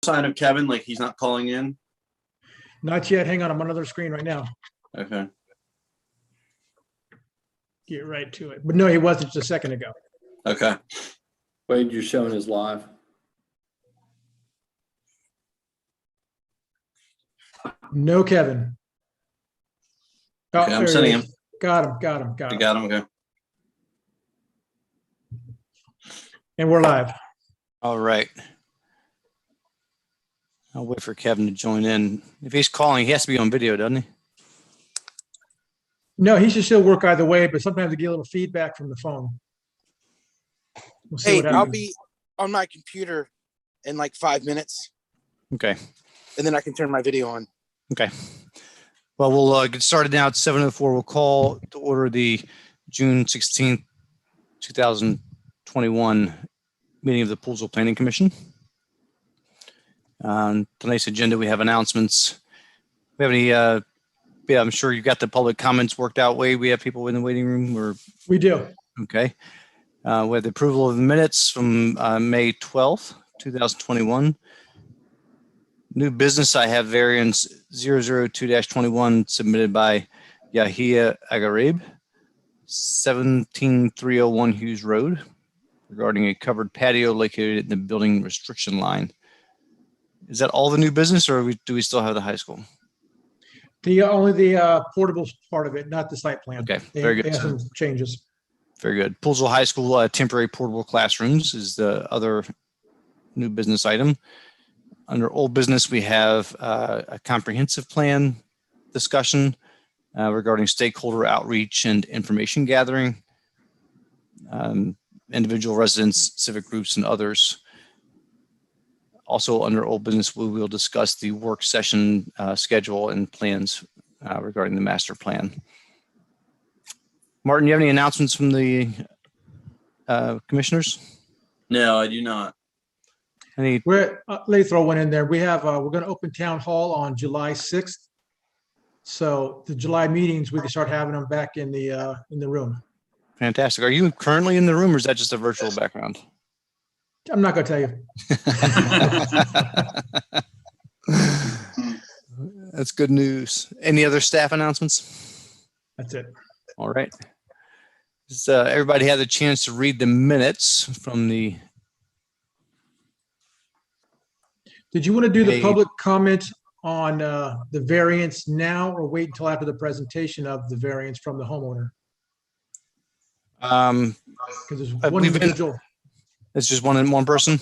sign of Kevin? Like he's not calling in? Not yet. Hang on. I'm on another screen right now. Okay. Get right to it. But no, he wasn't just a second ago. Okay. Wade, you're showing us live. No, Kevin. Oh, Okay, I'm there sending he is. him. Got him. You got him. Okay. And we're live. All right. I'll wait for Kevin to join in. If he's calling, he has to be on video, doesn't he? No, he should still work either way, but sometimes we get a little feedback from the phone. We'll see Hey, what I'll happens. be on my computer in like 5 minutes, Okay. and then I can turn my video on. Okay. Well, we'll get started now at 7:04. We'll call to order the June 16th, 2021 meeting of the Poolsville Planning Commission. On tonight's agenda, we have announcements. We have any, yeah, I'm sure you've got the public comments worked out, Wade. We have people in the waiting room. We do. Okay. We have the approval of the minutes from May 12th, 2021. New business, I have variance 002-21 submitted by Yahia Agarib, 17301 Hughes Road, regarding a covered patio located in the building restriction line. Is that all the new business, or do we still have the high school? Only the portable part of it, not the site plan. Okay, very good. They have some changes. Very good. Poolsville High School temporary portable classrooms is the other new business item. Under old business, we have a comprehensive plan discussion regarding stakeholder outreach and information gathering, individual residents, civic groups, and others. Also under old business, we will discuss the work session schedule and plans regarding the master plan. Martin, you have any announcements from the commissioners? No, I do not. Any? Let me throw one in there. We have, we're going to open town hall on July 6th. So the July meetings, we can start having them back in the room. Fantastic. Are you currently in the room, or is that just a virtual background? I'm not going to tell you. That's good news. Any other staff announcements? That's it. All right. Everybody had the chance to read the minutes from the. Did you want to do the public comment on the variance now, or wait until after the presentation of the variance from the homeowner? Because there's one individual. It's just one person?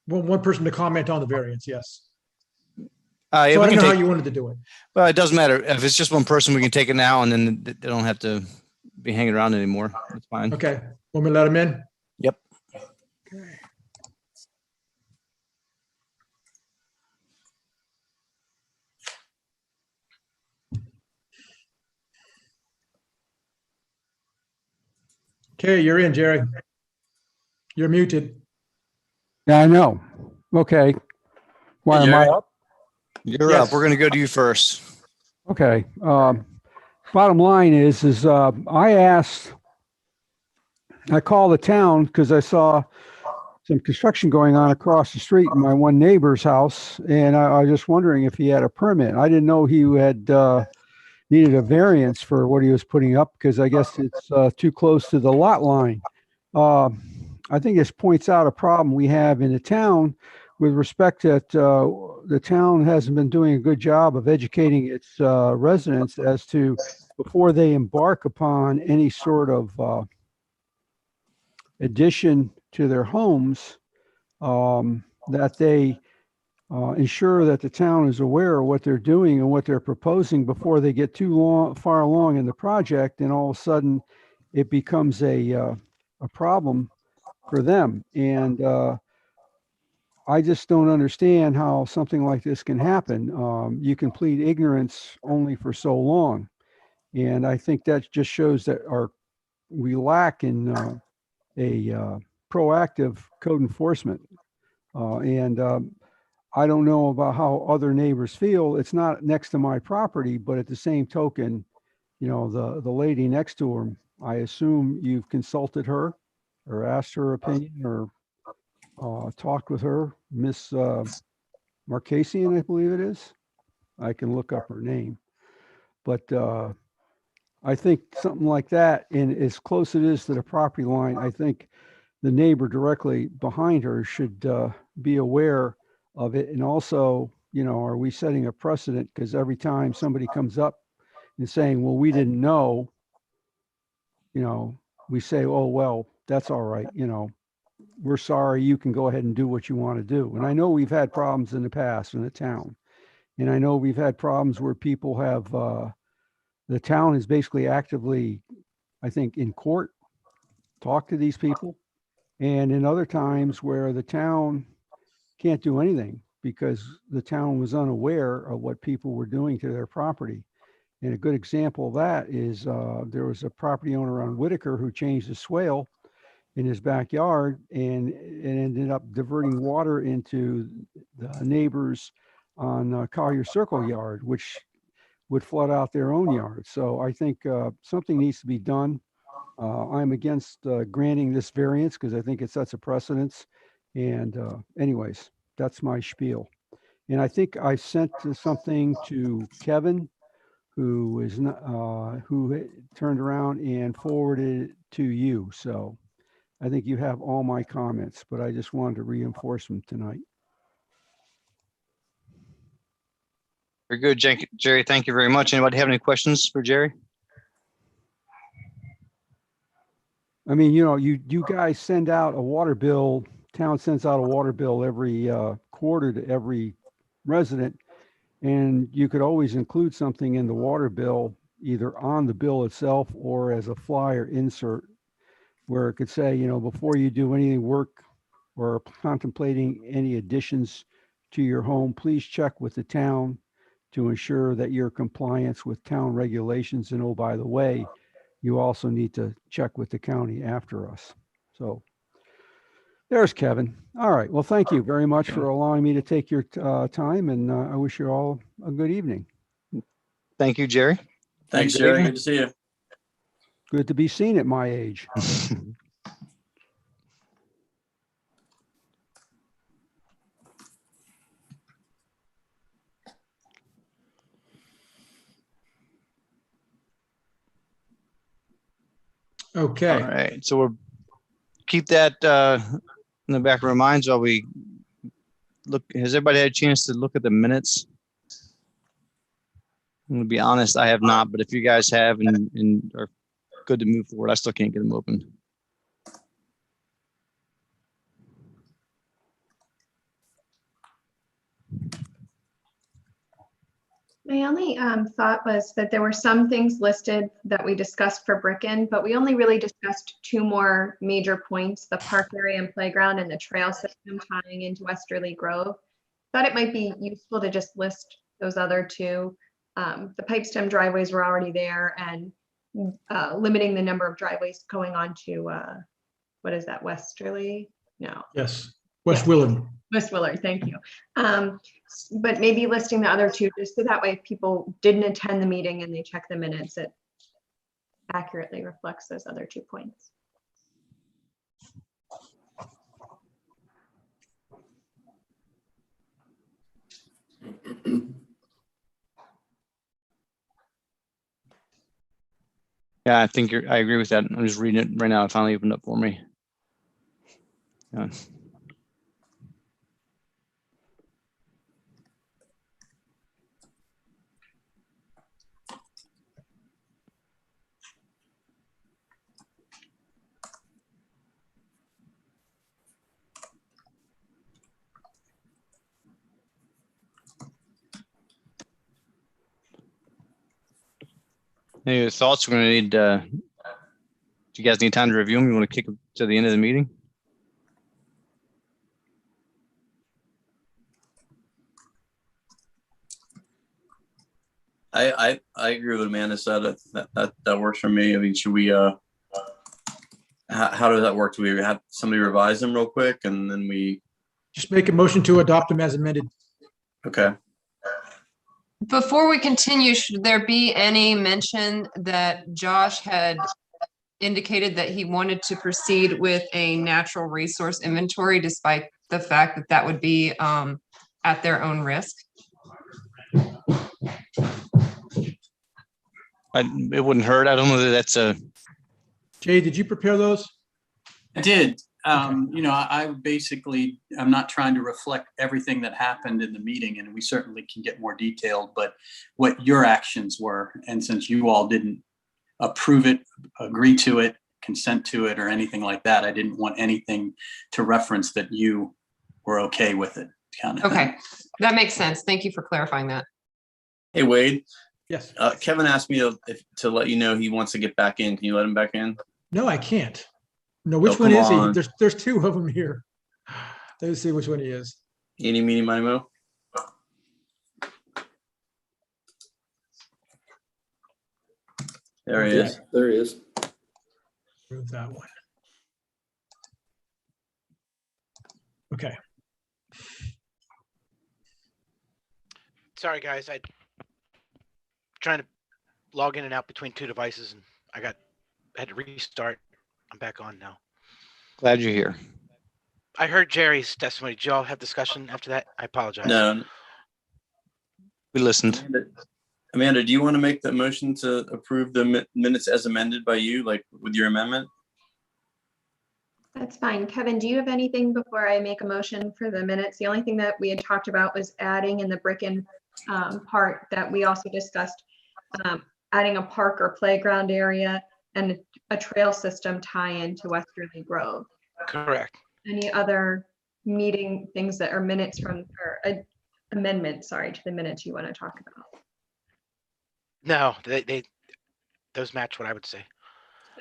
One person to comment on the variance, yes. Yeah, so I we don't can know take, how you wanted to do it. Well, it doesn't matter. If it's just one person, we can take it now, and then they don't have to be hanging around anymore. That's fine. Okay. Want me to let him in? Yep. Okay. Okay, you're in, Jerry. You're muted. Yeah, I know. Okay. Why am I up? You're Yes. up. We're going to go to you first. Okay. Bottom line is I called the town because I saw some construction going on across the street in my one neighbor's house, and I was just wondering if he had a permit. I didn't know he had needed a variance for what he was putting up, because I guess it's too close to the lot line. I think this points out a problem we have in the town with respect that the town hasn't been doing a good job of educating its residents as to, before they embark upon any sort of addition to their homes, that they ensure that the town is aware of what they're doing and what they're proposing before they get too far along in the project, and all of a sudden it becomes a problem for them. And I just don't understand how something like this can happen. You can plead ignorance only for so long, and I think that just shows that we lack in a proactive code enforcement. I don't know about how other neighbors feel. It's not next to my property, but at the same token, you know, the lady next to him, I assume you've consulted her or asked her opinion or talked with her, Miss Marcasian, I believe it is. I can look up her name. But I think something like that, and as close it is to the property line, I think the neighbor directly behind her should be aware of it. And also, you know, are we setting a precedent? Because every time somebody comes up and saying, well, we didn't know, you know, we say, oh, well, that's all right. You know, we're sorry, you can go ahead and do what you want to do. And I know we've had problems in the past in the town. And I know we've had problems where people have, the town is basically actively, I think, in court, talk to these people. And in other times where the town can't do anything because the town was unaware of what people were doing to their property. And a good example of that is there was a property owner on Whitaker who changed the swale in his backyard and ended up diverting water into the neighbors on Collier Circle yard, which would flood out their own yard. So I think something needs to be done. I'm against granting this variance because I think it sets a precedence. And anyways, that's my spiel. And I think I sent something to Kevin, who is not, who turned around and forwarded it to you. So I think you have all my comments, but I just wanted to reinforce them tonight. Very good, Jerry. Thank you very much. Anybody have any questions for Jerry? I mean, you know, you guys send out a water bill, town sends out a water bill every quarter to every resident. And you could always include something in the water bill, either on the bill itself or as a flyer insert, where it could say, you know, before you do any work or contemplating any additions to your home, please check with the town to ensure that you're in compliance with town regulations. And oh, by the way, you also need to check with the county after us. So there's Kevin. All right. Well, thank you very much for allowing me to take your time, and I wish you all a good evening. Thank you, Jerry. Thanks, Good Jerry. evening. Good to see you. Good to be seen at my age. Okay. All right. So we'll keep that in the back of our minds while we look. Has everybody had a chance to look at the minutes? I'm going to be honest, I have not, but if you guys have and are good to move forward, I still can't get them open. My only thought was that there were some things listed that we discussed for Bricken, but we only really discussed two more major points, the park area and playground and the trail system tying into Westerly Grove. Thought it might be useful to just list those other two. The pipe stem driveways were already there, and limiting the number of driveways going on to, what is that, Westerly? No. Yes. West Willard. West Willard, thank you. But maybe listing the other two, just so that way if people didn't attend the meeting and they check the minutes, it accurately reflects those other 2 points. Yeah, I think I agree with that. I'm just reading it right now. It finally opened up for me. Yeah. Any thoughts? We're going to need, do you guys need time to review them? You want to kick them to the end of the meeting? I agree with what Amanda said. That works for me. I mean, should we, how does that work? Do we have somebody revise them real quick and then we, Just make a motion to adopt them as amended. okay. Before we continue, should there be any mention that Josh had indicated that he wanted to proceed with a natural resource inventory, despite the fact that that would be at their own risk. It wouldn't hurt. I don't know that that's a, Jay, did you prepare those? I did. I basically, I'm not trying to reflect everything that happened in the meeting, and we certainly can get more detailed, but what your actions were. And since you all didn't approve it, agree to it, consent to it, or anything like that, I didn't want anything to reference that you were okay with it. Kind of Okay, thing. that makes sense. Thank you for clarifying that. Hey, Wade, Yes. Kevin asked me to let you know he wants to get back in. Can you let him back in? No, I can't. No, which Oh, one come is he? on. There's two of them here. Let's see which one he is. Eeny, meeny, miny, mo. There he is. Yeah, there he is. Move that one. Okay. Sorry, guys. I trying to log in and out between two devices, and I had to restart. I'm back on now. glad you're here. I heard Jerry's testimony. Did y'all have discussion after that? I apologize. No, We listened. Amanda, do you want to make the motion to approve the minutes as amended by you, like with your amendment? That's fine. Kevin, do you have anything before I make a motion for the minutes? The only thing that we had talked about was adding in the Bricken part that we also discussed, adding a park or playground area and a trail system tie-in to Westerly Grove. Correct. Any other meeting things that are minutes from, or amendments, sorry, to the minutes you want to talk about? No, those match what I would say.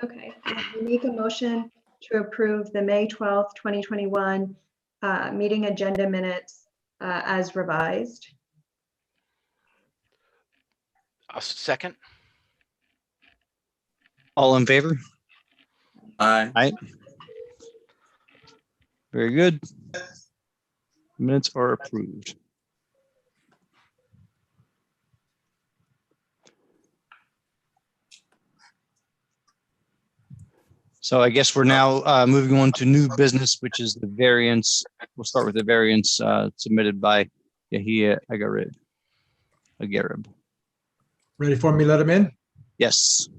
Okay, we make a motion to approve the May 12th, 2021 meeting agenda minutes as revised. A second. All in favor? Aye. Very good. Minutes are approved. So I guess we're now moving on to new business, which is the variance. We'll start with the variance submitted by Yahia Agarib. Ready for me to let him in? Yes.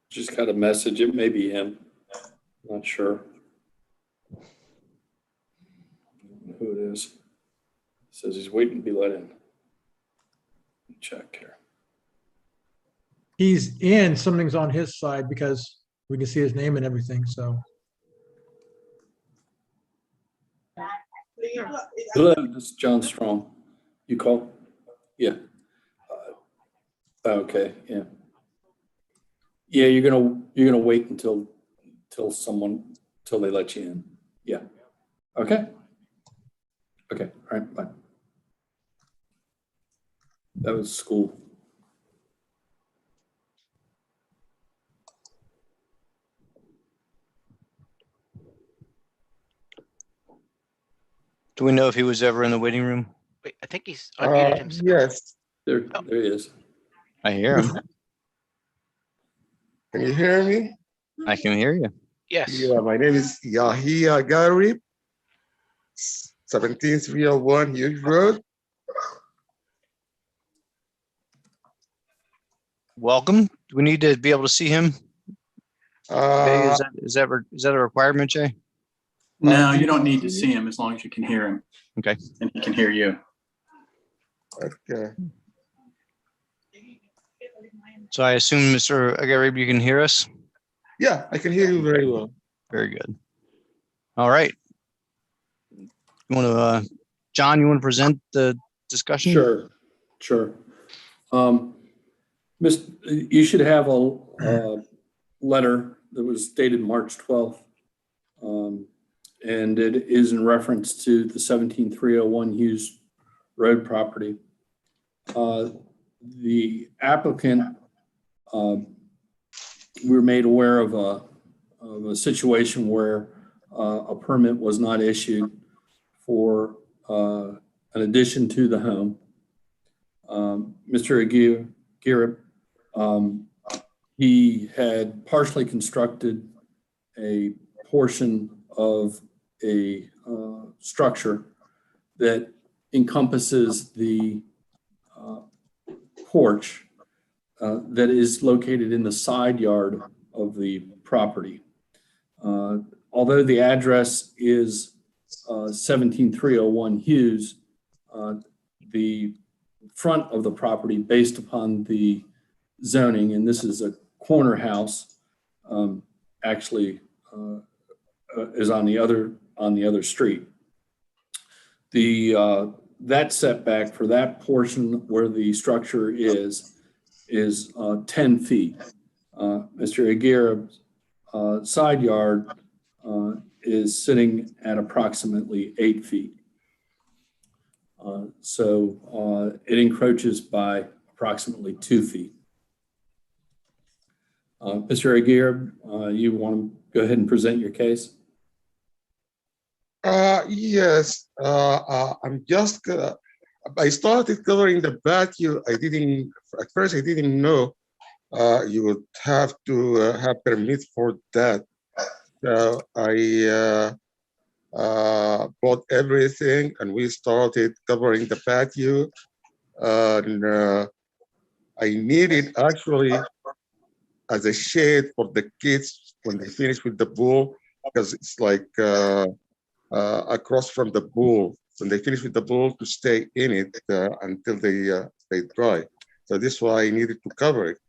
Just got a message. It may be him. Not sure who it is. Says he's waiting to be let in. Check here. He's in, something's on his side because we can see his name and everything, so. Hello, this is John Strong. You call? Yeah. Okay. Yeah. Yeah, you're gonna wait until they let you in. Yeah. Okay. Okay. All right. Bye. That was school. Do we know if he was ever in the waiting room? Wait, I think he's unmuted himself. Yes. There he is. I hear him. Can you hear me? I can hear you. Yes. Yeah, my name is Yahia Garib. 17301 Hughes Road. Welcome. Do we need to be able to see him? Jay, is that a requirement, Jay? No, you don't need to see him as long as you can hear him. Okay. And he can hear you. Okay. So I assume, Mr. Agarib, you can hear us? Yeah, I can hear you very well. Very good. All right. You want to, John, you want to present the discussion? Sure. You should have a letter that was dated March 12th. And it is in reference to the 17301 Hughes Road property. The applicant, we were made aware of a situation where a permit was not issued for an addition to the home. Mr. Aguirre, he had partially constructed a portion of a structure that encompasses the porch that is located in the side yard of the property. Although the address is 17301 Hughes, the front of the property, based upon the zoning, and this is a corner house, actually is on the other street. That setback for that portion where the structure is 10 feet. Mr. Aguirre's side yard is sitting at approximately 8 feet. So it encroaches by approximately 2 feet. Mr. Aguirre, you want to go ahead and present your case? Yes, I'm just, I started covering the patio. At first I didn't know you would have to have permit for that. So I bought everything and we started covering the patio. And I needed actually as a shade for the kids when they finish with the pool, because it's like across from the pool. When they finish with the pool, to stay in it until they dry. So this is why I needed to cover it.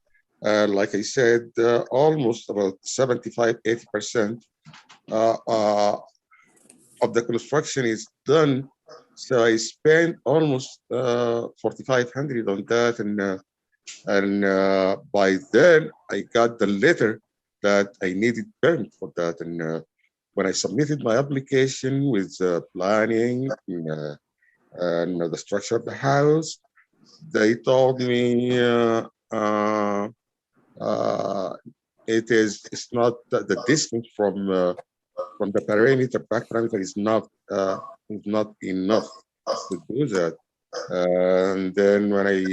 Like I said, almost about 75–80% of the construction is done. So I spent almost $4,500 on that, and by then I got the letter that I needed permit for that. And when I submitted my application with planning and the structure of the house, they told me it's not the distance from the perimeter, back perimeter is not enough to do that. And then when I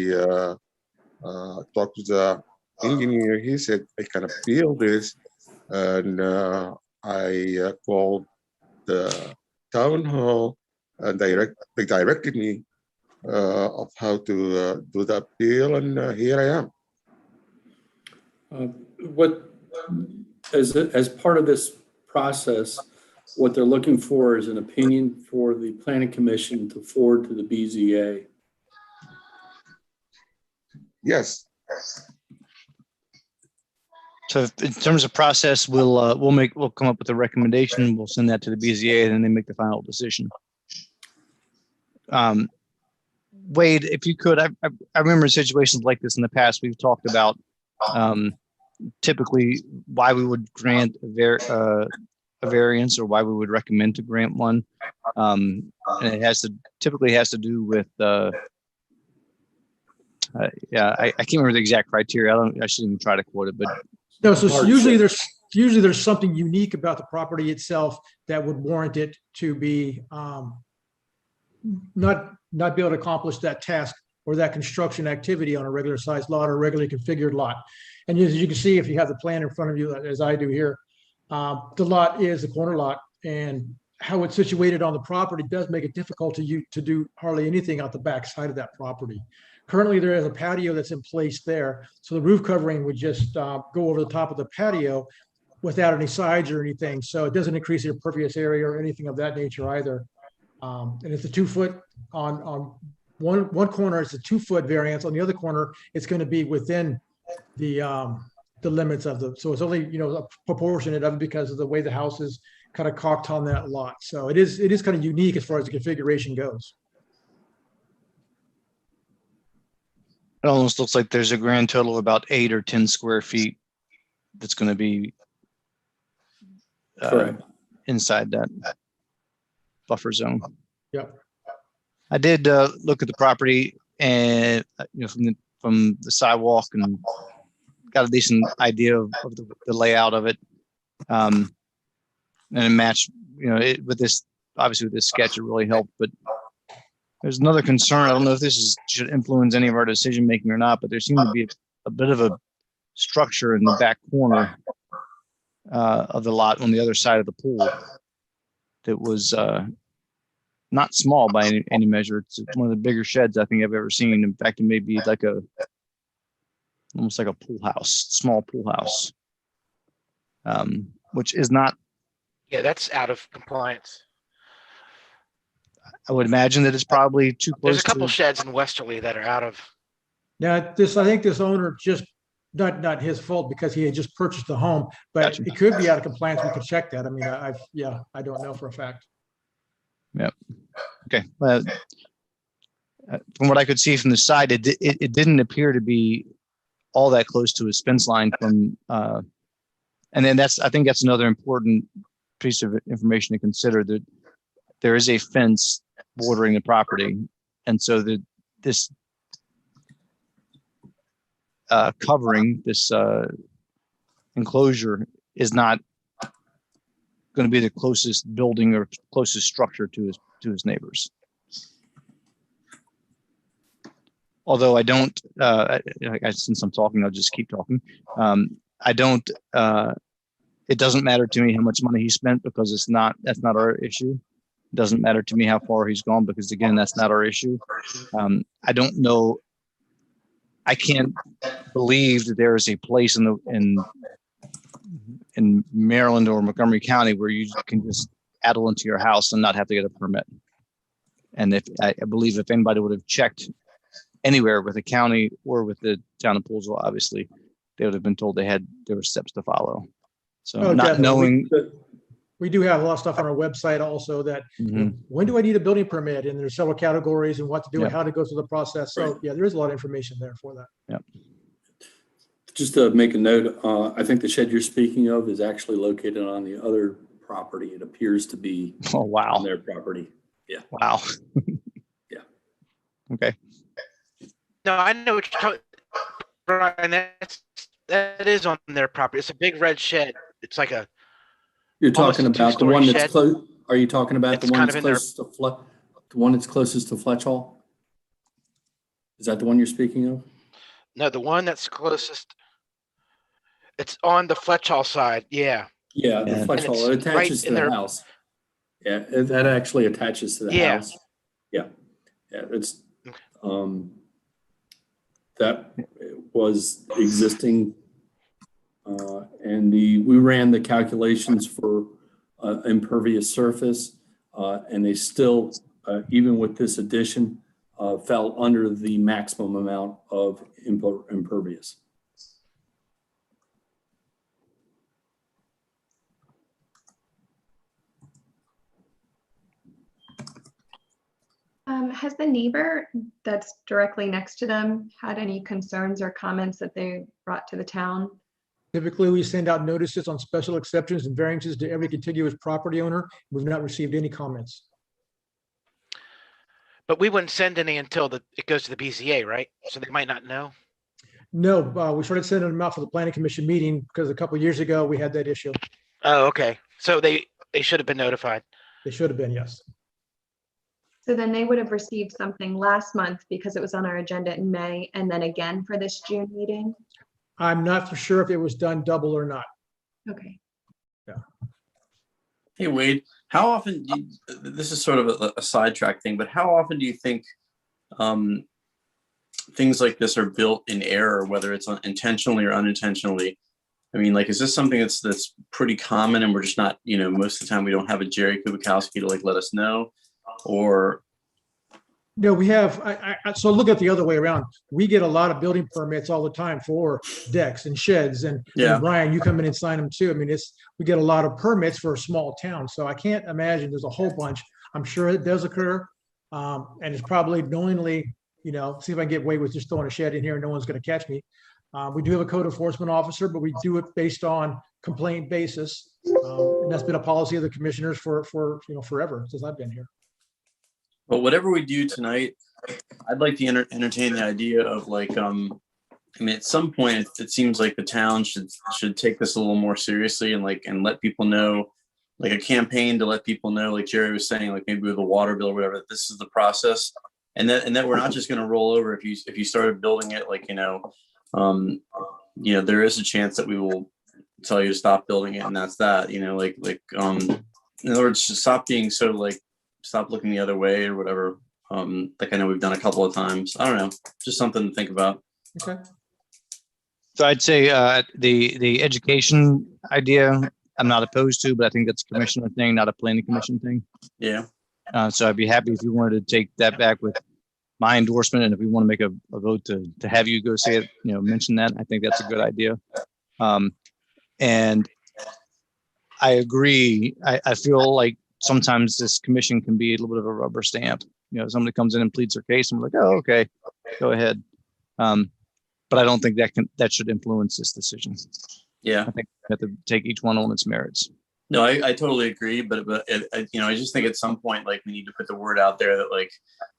talked to the engineer, he said I can appeal this, and I called the town hall, and they directed me of how to do the appeal, and here I am. As part of this process, what they're looking for is an opinion for the planning commission to forward to the BZA. Yes. So in terms of process, we'll come up with a recommendation. We'll send that to the BZA, and then they make the final decision. Wade, if you could, I remember situations like this in the past. We've talked about typically why we would grant a variance or why we would recommend to grant one, and it typically has to do with I can't remember the exact criteria. I shouldn't even try to quote it, but no. So usually there's something unique about the property itself that would warrant it to be not be able to accomplish that task or that construction activity on a regular sized lot or regularly configured lot. And as you can see, if you have the plan in front of you, as I do here, the lot is a corner lot, and how it's situated on the property does make it difficult to do hardly anything out the back side of that property. Currently, there is a patio that's in place there, so the roof covering would just go over the top of the patio without any sides or anything, so it doesn't increase the impervious area or anything of that nature either. And it's a 2 foot on one corner, it's a 2 foot variance. On the other corner, it's going to be within the limits of the, so it's only, proportionate of it because of the way the house is kind of cocked on that lot. So it is kind of unique as far as the configuration goes. It almost looks like there's a grand total of about 8 or 10 square feet that's going to be Correct. inside that buffer zone. Yep. I did look at the property and from the sidewalk and got a decent idea of the layout of it. And it matched, with this, obviously with this sketch, it really helped. But there's another concern. I don't know if this should influence any of our decision making or not, but there seemed to be a bit of a structure in the back corner of the lot on the other side of the pool that was not small by any measure. It's one of the bigger sheds I think I've ever seen. In fact, it may be like almost like a pool house, small pool house, which is not. Yeah, that's out of compliance. I would imagine that it's probably too close. There's a couple sheds in Westerly that are out of. Now, I think this owner just, not his fault because he had just purchased the home, but Gotcha. it could be out of compliance. We could check that. I mean, I don't know for a fact. Yep. Okay. From what I could see from the side, it didn't appear to be all that close to his fence line from, and then I think that's another important piece of information to consider, that there is a fence bordering the property. And so this covering, this enclosure is not going to be the closest building or closest structure to his neighbors. Although I don't, since I'm talking, I'll just keep talking. It doesn't matter to me how much money he spent because that's not our issue. It doesn't matter to me how far he's gone because again, that's not our issue. I don't know. I can't believe that there is a place in Maryland or Montgomery County where you can just addle into your house and not have to get a permit. And I believe if anybody would have checked anywhere with the county or with the town of Poolsville, obviously they would have been told there were steps to follow. So not knowing. We do have a lot of stuff on our website also that when do I need a building permit? And there's several categories and what to do and how to go through the process. So yeah, there is a lot of information there for that. Yep. Just to make a note, I think the shed you're speaking of is actually located on the other property. It appears to be on their property. Yeah. Wow. Yeah. Okay. No, I know what you're talking, Brian. That is on their property. It's a big red shed. It's like a. You're talking about the one that's close. Are you talking about the one that's closest to the one that's closest to Fletch Hall? Is that the one you're speaking of? No, the one that's closest. It's on the Fletch Hall side. Yeah. Yeah, the Fletch Hall. It attaches to the house. Yeah, that actually attaches to the house. Yeah. Yeah, it's that was existing. And we ran the calculations for impervious surface, and they still, even with this addition, fell under the maximum amount of impervious. Has the neighbor that's directly next to them had any concerns or comments that they brought to the town? Typically, we send out notices on special exceptions and variances to every contiguous property owner. We've not received any comments. But we wouldn't send any until it goes to the BZA, right? So they might not know. No, we started sending them out for the planning commission meeting because a couple of years ago we had that issue. Oh, okay. So they should have been notified. They should have been, yes. So then they would have received something last month because it was on our agenda in May and then again for this June meeting? I'm not for sure if it was done double or not. Okay. Hey, Wade, How often this is sort of a sidetrack thing, but how often do you think things like this are built in error, whether it's intentionally or unintentionally? I mean, like, is this something that's pretty common and we're just not, most of the time we don't have a Jerry Kubikowski to like let us know? Or No, we have, so look at the other way around. We get a lot of building permits all the time for decks and sheds and Yeah. Brian, you come in and sign them too. I mean, we get a lot of permits for a small town. So I can't imagine there's a whole bunch. I'm sure it does occur. And it's probably knowingly, see if I can get away with just throwing a shed in here and no one's going to catch me. We do have a code enforcement officer, but we do it based on complaint basis. And that's been a policy of the commissioners for forever since I've been here. But whatever we do tonight, I'd like to entertain the idea of like, at some point, it seems like the town should take this a little more seriously and let people know, like a campaign to let people know, like Jerry was saying, like maybe with a water bill or whatever, that this is the process, and that we're not just going to roll over if you started building it, like there is a chance that we will tell you to stop building it, and that's that. In other words, just stop being so like. Stop looking the other way or whatever. Like I know we've done a couple of times. I don't know, just something to think about. Okay. So I'd say the education idea, I'm not opposed to, but I think that's a commissioner thing, not a planning commission thing. Yeah. So I'd be happy if you wanted to take that back with my endorsement, and if we want to make a vote to have you go say it, mention that. I think that's a good idea. And I agree. I feel like sometimes this commission can be a little bit of a rubber stamp. Somebody comes in and pleads their case and we're like, oh, okay, go ahead. But I don't think that should influence this decision. Yeah. I think we have to take each one on its merits. No, I totally agree. But I just think at some point, like we need to put the word out there that like,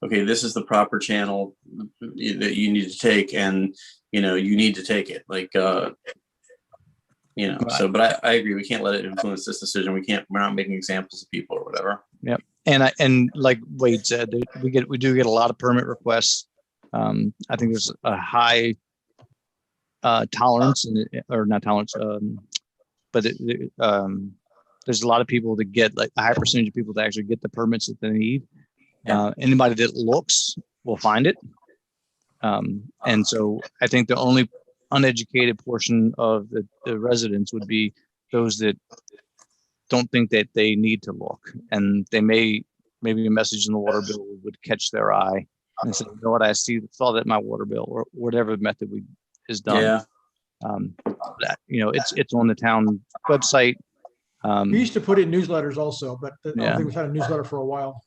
okay, this is the proper channel that you need to take, and, you need to take it. Like, so, but I agree. We can't let it influence this decision. We're not making examples of people or whatever. Yep. And like Wade said, we do get a lot of permit requests. I think there's a high tolerance or not tolerance, but there's a lot of people that get, like a high percentage of people that actually get the permits that they need. Yeah. Anybody that looks will find it. And so I think the only uneducated portion of the residents would be those that don't think that they need to look, and they maybe a message in the water bill would catch their eye and say, you know what, I saw that in my water bill, or whatever method is done. Yeah. It's on the town website. We used to put it in newsletters also, but I don't Yeah. think we've had a newsletter for a while.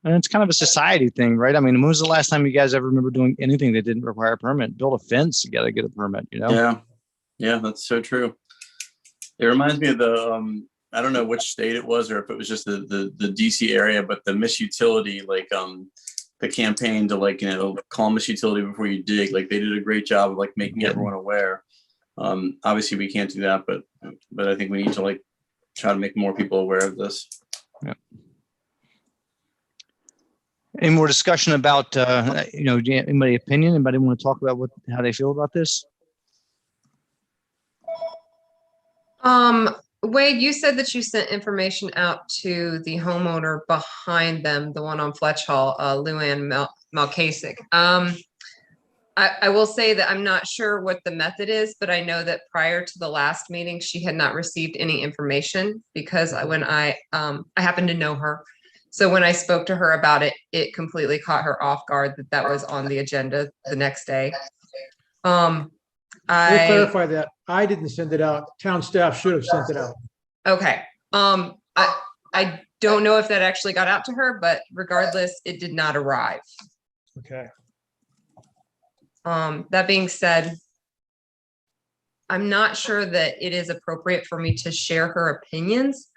And it's kind of a society thing, right? I mean, when was the last time you guys ever remember doing anything that didn't require a permit? Build a fence, you got to get a permit, Yeah. Yeah, that's so true. It reminds me of the, I don't know which state it was, or if it was just the DC area, but the Miss Utility, like the campaign to like, call Miss Utility before you dig. Like they did a great job of like making everyone aware. Obviously we can't do that, but I think we need to like try to make more people aware of this. Yeah. Any more discussion about, anybody opinion? Anybody want to talk about how they feel about this? Wade, you said that you sent information out to the homeowner behind them, the one on Fletch Hall, Luann Malkasic. I will say that I'm not sure what the method is, but I know that prior to the last meeting, she had not received any information because when I happened to know her. So when I spoke to her about it, it completely caught her off guard that was on the agenda the next day. We'll clarify that. I didn't send it out. Town staff should have sent it out. Okay. I don't know if that actually got out to her, but regardless, it did not arrive. Okay. That being said, I'm not sure that it is appropriate for me to share her opinions,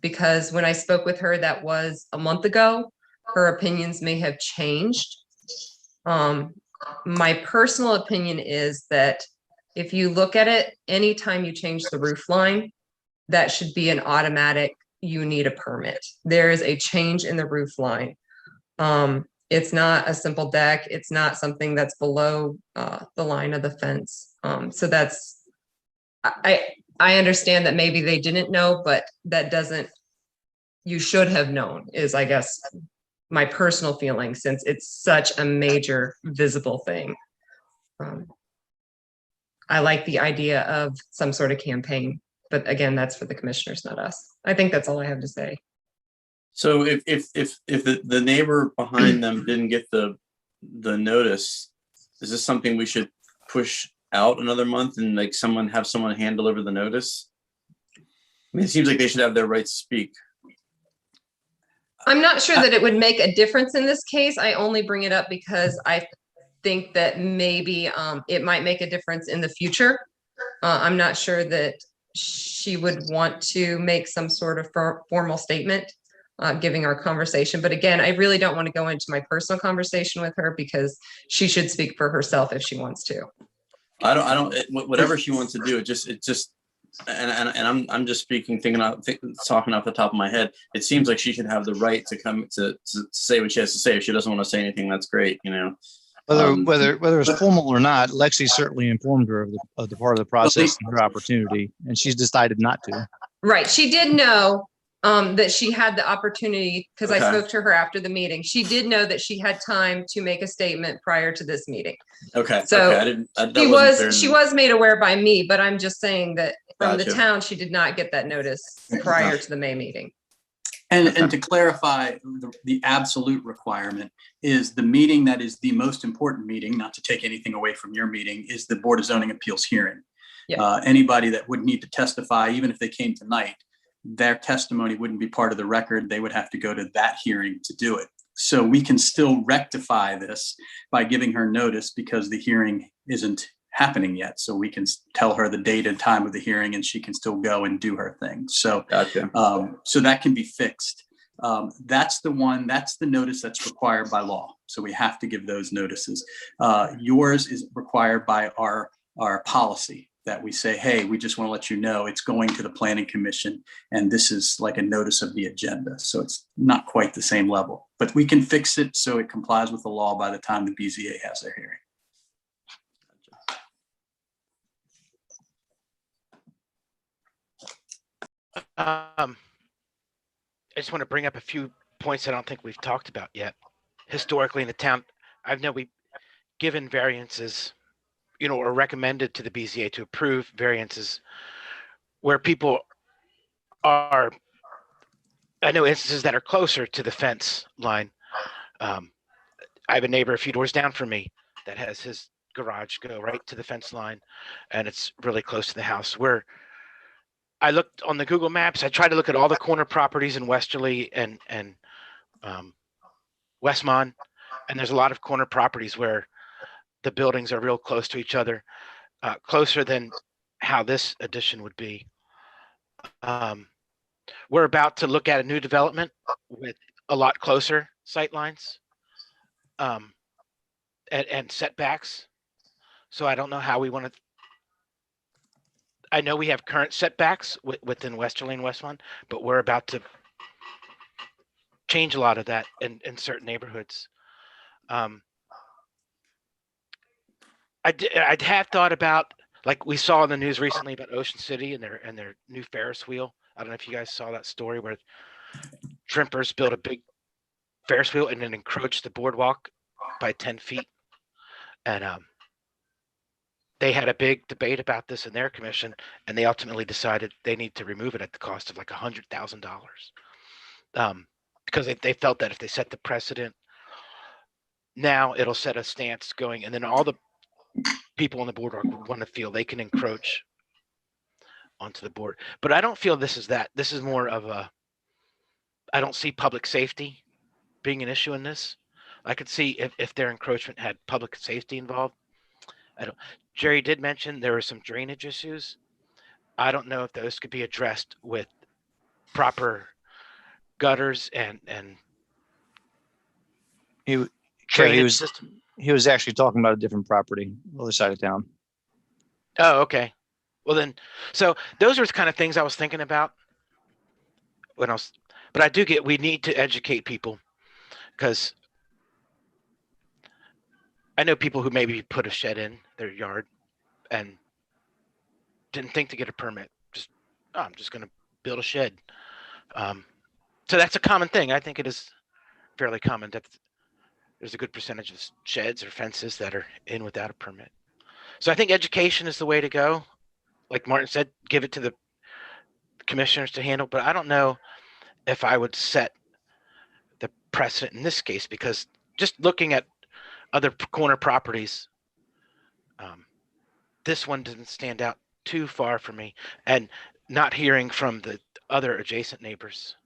because when I spoke with her, that was a month ago, her opinions may have changed. My personal opinion is that if you look at it, anytime you change the roof line, that should be an automatic, you need a permit. There is a change in the roof line. It's not a simple deck. It's not something that's below the line of the fence. So that's, I understand that maybe they didn't know, but that doesn't you should have known is, I guess, my personal feeling, since it's such a major visible thing. I like the idea of some sort of campaign, but again, that's for the commissioners, not us. I think that's all I have to say. So if the neighbor behind them didn't get the notice, is this something we should push out another month and like have someone hand deliver the notice? I mean, it seems like they should have their right to speak. I'm not sure that it would make a difference in this case. I only bring it up because I think that maybe it might make a difference in the future. I'm not sure that she would want to make some sort of formal statement giving our conversation. But again, I really don't want to go into my personal conversation with her because she should speak for herself if she wants to. Whatever she wants to do, it just, and I'm just speaking, talking off the top of my head. It seems like she should have the right to come to say what she has to say. If she doesn't want to say anything, that's great, you know. Whether it's formal or not, Lexi certainly informed her of the part of the process and her opportunity, and she's decided not to. Right. She did know that she had the opportunity, because Okay. I spoke to her after the meeting. She did know that she had time to make a statement prior to this meeting. Okay. So okay. she was made aware by me, but I'm just saying that from the Gotcha. town, she did not get that notice prior to the May meeting. And to clarify, the absolute requirement is the meeting that is the most important meeting, not to take anything away from your meeting, is the Board of Zoning Appeals hearing. Yeah. Anybody that would need to testify, even if they came tonight, their testimony wouldn't be part of the record. They would have to go to that hearing to do it. So we can still rectify this by giving her notice because the hearing isn't happening yet. So we can tell her the date and time of the hearing and she can still go and do her thing. So, Gotcha. So that can be fixed. That's the notice that's required by law. So we have to give those notices. Yours is required by our policy that we say, hey, we just want to let you know it's going to the Planning Commission and this is like a notice of the agenda. So it's not quite the same level, but we can fix it so it complies with the law by the time the BZA has their hearing. I just want to bring up a few points I don't think we've talked about yet. Historically in the town, I've known we've given variances, or recommended to the BZA to approve variances where people are, I know instances that are closer to the fence line. I have a neighbor a few doors down from me that has his garage go right to the fence line and it's really close to the house. Where I looked on the Google Maps, I tried to look at all the corner properties in Westerly and Westmont, and there's a lot of corner properties where the buildings are real close to each other, closer than how this addition would be. We're about to look at a new development with a lot closer sight lines and setbacks. So I don't know how we want to. I know we have current setbacks within Westerly and Westmont, but we're about to change a lot of that in certain neighborhoods. I'd have thought about, like we saw in the news recently about Ocean City and their new Ferris wheel. I don't know if you guys saw that story where Shrimpers built a big Ferris wheel and then encroached the boardwalk by 10 feet. And they had a big debate about this in their commission, and they ultimately decided they need to remove it at the cost of like $100,000. Because they felt that if they set the precedent, now it'll set a stance going, and then all the people on the boardwalk would want to feel they can encroach onto the board. But I don't feel this is that. This is more of I don't see public safety being an issue in this. I could see if their encroachment had public safety involved. Jerry did mention there were some drainage issues. I don't know if those could be addressed with proper gutters and drainage system. He was actually talking about a different property, other side of town. Oh, okay. Well then, so those are the kind of things I was thinking about when but I do get, we need to educate people, because I know people who maybe put a shed in their yard and didn't think to get a permit. I'm just going to build a shed. So that's a common thing. I think it is fairly common that there's a good percentage of sheds or fences that are in without a permit. So I think education is the way to go. Like Martin said, give it to the commissioners to handle, but I don't know if I would set the precedent in this case, because just looking at other corner properties, this one didn't stand out too far for me, and not hearing from the other adjacent neighbors.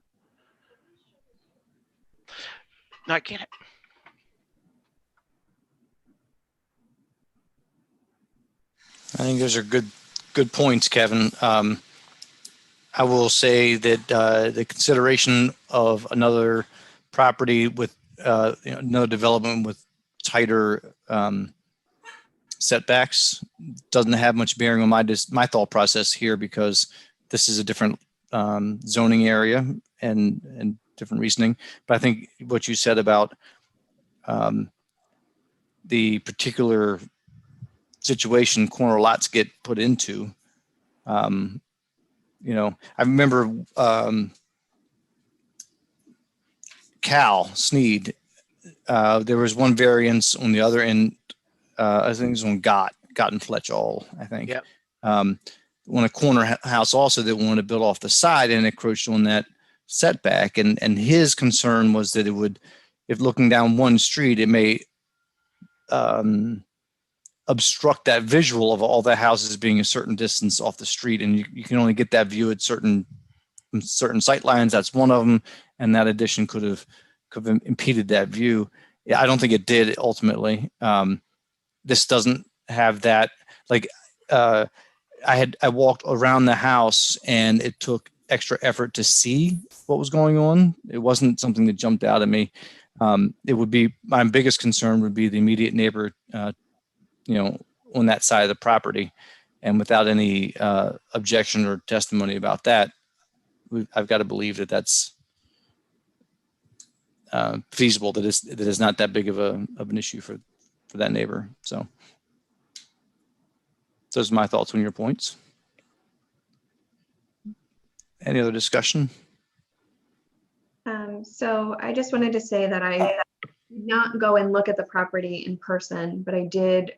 No, I can't. I think those are good points, Kevin. I will say that the consideration of another property with another development with tighter setbacks doesn't have much bearing on my thought process here, because this is a different zoning area and different reasoning. But I think what you said about the particular situation corner lots get put into, I remember Cal Sneed, there was one variance on the other end. I think it was on Gott and Fletchall, I think. Yep. On a corner house also that wanted to build off the side and encroached on that setback. And his concern was that it would, if looking down one street, it may obstruct that visual of all the houses being a certain distance off the street. And you can only get that view at certain sight lines. That's one of them. And that addition could have impeded that view. Yeah, I don't think it did ultimately. This doesn't have that. Like I walked around the house and it took extra effort to see what was going on. It wasn't something that jumped out at me. It would be, my biggest concern would be the immediate neighbor, on that side of the property. And without any objection or testimony about that, I've got to believe that that's feasible, that is not that big of an issue for that neighbor. So those are my thoughts on your points. Any other discussion? So I just wanted to say that I did not go and look at the property in person, but I did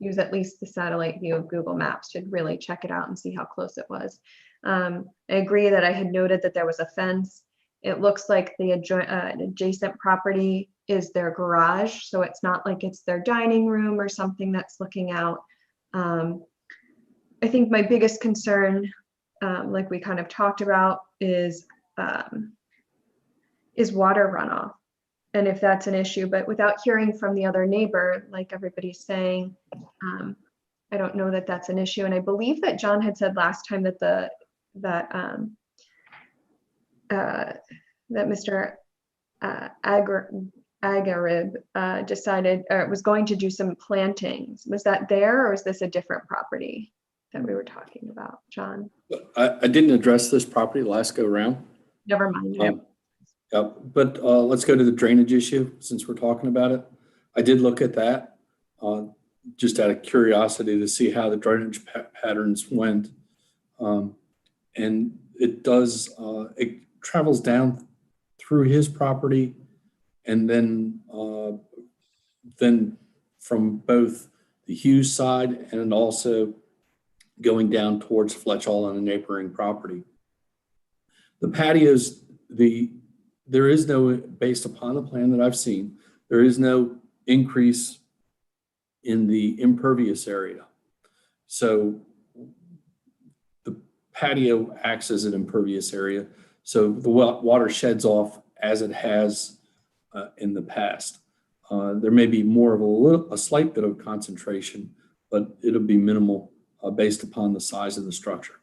use at least the satellite view of Google Maps to really check it out and see how close it was. I agree that I had noted that there was a fence. It looks like the adjacent property is their garage, so it's not like it's their dining room or something that's looking out. I think my biggest concern, like we kind of talked about, is water runoff, and if that's an issue. But without hearing from the other neighbor, like everybody's saying, I don't know that that's an issue. And I believe that John had said last time that that Mr. Agarib decided, or was going to do some plantings. Was that there, or is this a different property that we were talking about, John? I didn't address this property last go around. Never mind. But let's go to the drainage issue since we're talking about it. I did look at that just out of curiosity to see how the drainage patterns went. And it does, it travels down through his property, and then from both the Hughes side and also going down towards Fletchall and a neighboring property. The patios, there is no, based upon the plan that I've seen, there is no increase in the impervious area. So the patio acts as an impervious area. So the water sheds off as it has in the past. There may be more of a slight bit of concentration, but it'll be minimal based upon the size of the structure.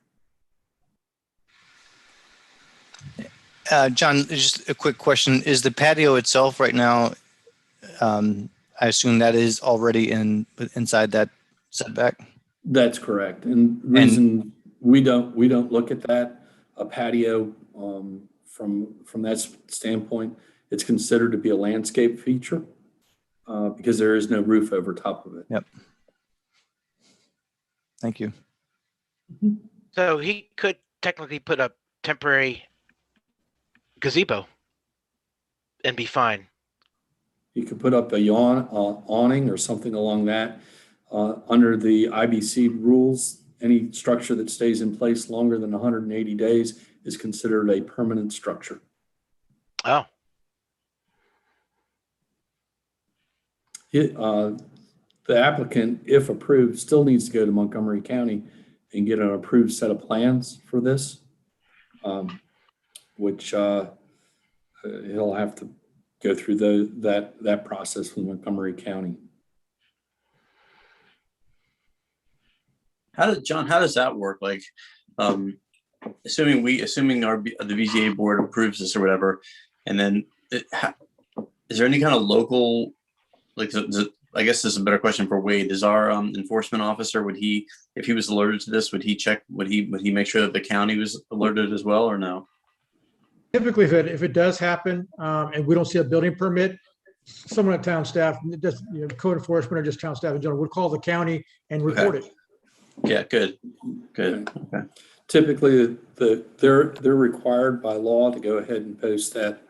John, just a quick question. Is the patio itself right now, I assume that is already inside that setback? That's correct. And the reason we don't look at that, a patio from that standpoint, it's considered to be a landscape feature because there is no roof over top of it. Yep. Thank you. So he could technically put a temporary gazebo and be fine. You could put up a awning or something along that. Under the IBC rules, any structure that stays in place longer than 180 days is considered a permanent structure. Oh, The applicant, if approved, still needs to go to Montgomery County and get an approved set of plans for this, which he'll have to go through that process with Montgomery County. How does that work? Like, assuming the BZA board approves this or whatever, and then is there any kind of local, like, I guess this is a better question for Wade. Is our enforcement officer, would he, if he was alerted to this, would he make sure that the county was alerted as well, or no? Typically, if it does happen, and we don't see a building permit, someone at town staff, just, code enforcement or just town staff in general, would call the county and report it. Yeah, good. Okay. Typically, they're required by law to go ahead and post that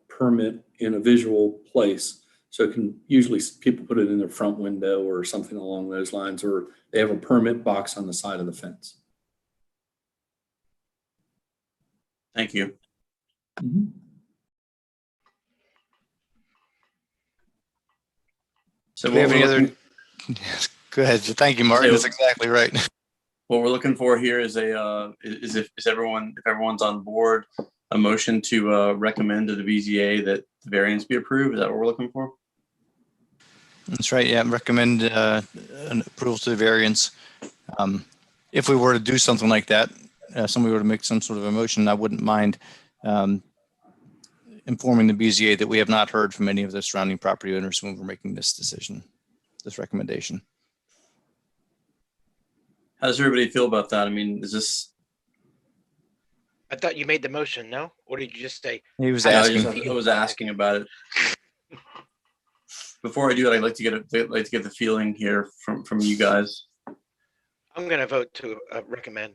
permit in a visual place. So it can usually, people put it in their front window or something along those lines, or they have a permit box on the side of the fence. Thank you. Mm-hmm. So Do we have any other? Yes, go ahead. Thank you, Martin. That's exactly right. What we're looking for here is if everyone's on board, a motion to recommend to the BZA that the variance be approved. Is that what we're looking for? That's right. Yeah, recommend an approval to the variance. If we were to do something like that, somebody were to make some sort of a motion, I wouldn't mind informing the BZA that we have not heard from any of the surrounding property owners when we're making this decision, this recommendation. How does everybody feel about that? I mean, is this? I thought you made the motion, no? Or did you just say? He was I asking. was asking about it. Before I do that, I'd like to get the feeling here from you guys. I'm going to vote to recommend.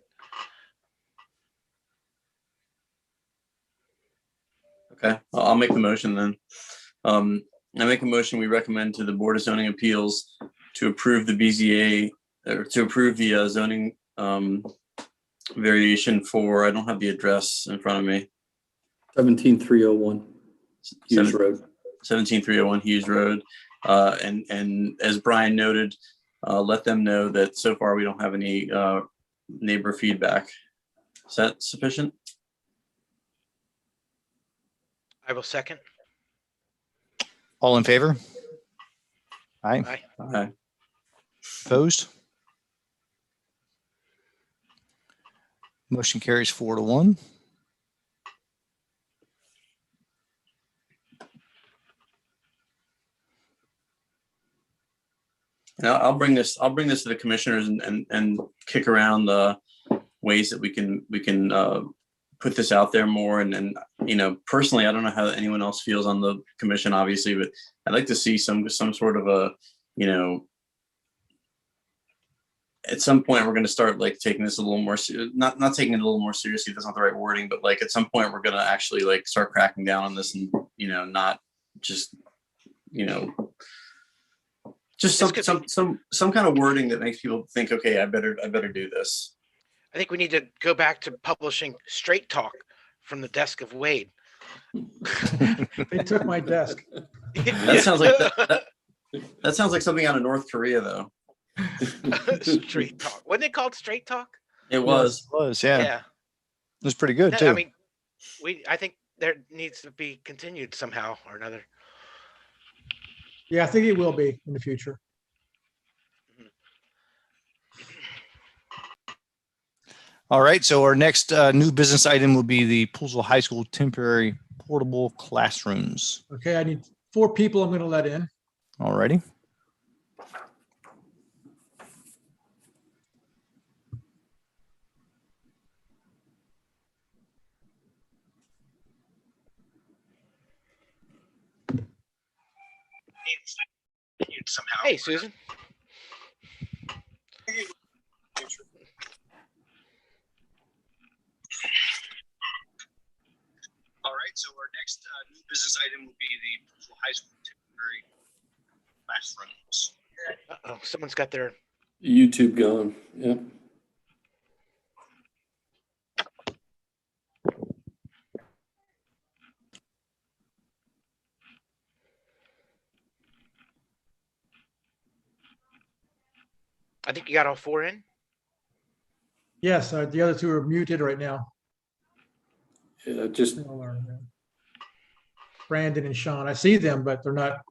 Okay, I'll make the motion then. I make a motion, we recommend to the Board of Zoning Appeals to approve the BZA, or to approve the zoning variation for, I don't have the address in front of me. 17301 Hughes Road. 17301 Hughes Road. And as Brian noted, let them know that so far we don't have any neighbor feedback. Is that sufficient? I will second. All in favor? Aye. Aye. Aye. Opposed? Motion carries 4-1. Now I'll bring this to the commissioners and kick around the ways that we can put this out there more. And personally, I don't know how anyone else feels on the commission, obviously, but I'd like to see some sort of a, at some point we're going to start like taking this a little more, not taking it a little more seriously. That's not the right wording, but like at some point we're going to actually like start cracking down on this and, not just, just some kind of wording that makes people think, okay, I better do this. I think we need to go back to publishing Straight Talk from the desk of Wade. They took my desk. That sounds like that sounds like something out of North Korea, though. Straight Talk. Wasn't it called Straight Talk? It was. It was, yeah. Yeah. It was pretty good, No, too. I mean, I think there needs to be continued somehow or another. Yeah, I think it will be in the future. All right, so our next new business item will be the Poolsville High School temporary portable classrooms. Okay, I need 4 people I'm going to let in. All righty. Hey, Susan. so our next new business item will be the Poolsville High School temporary classrooms. Uh-oh, someone's got their, YouTube going, yep. I think you got all four in. Yes, the other two are muted right now. Yeah, just, Brandon and Sean. I see them, but they're not.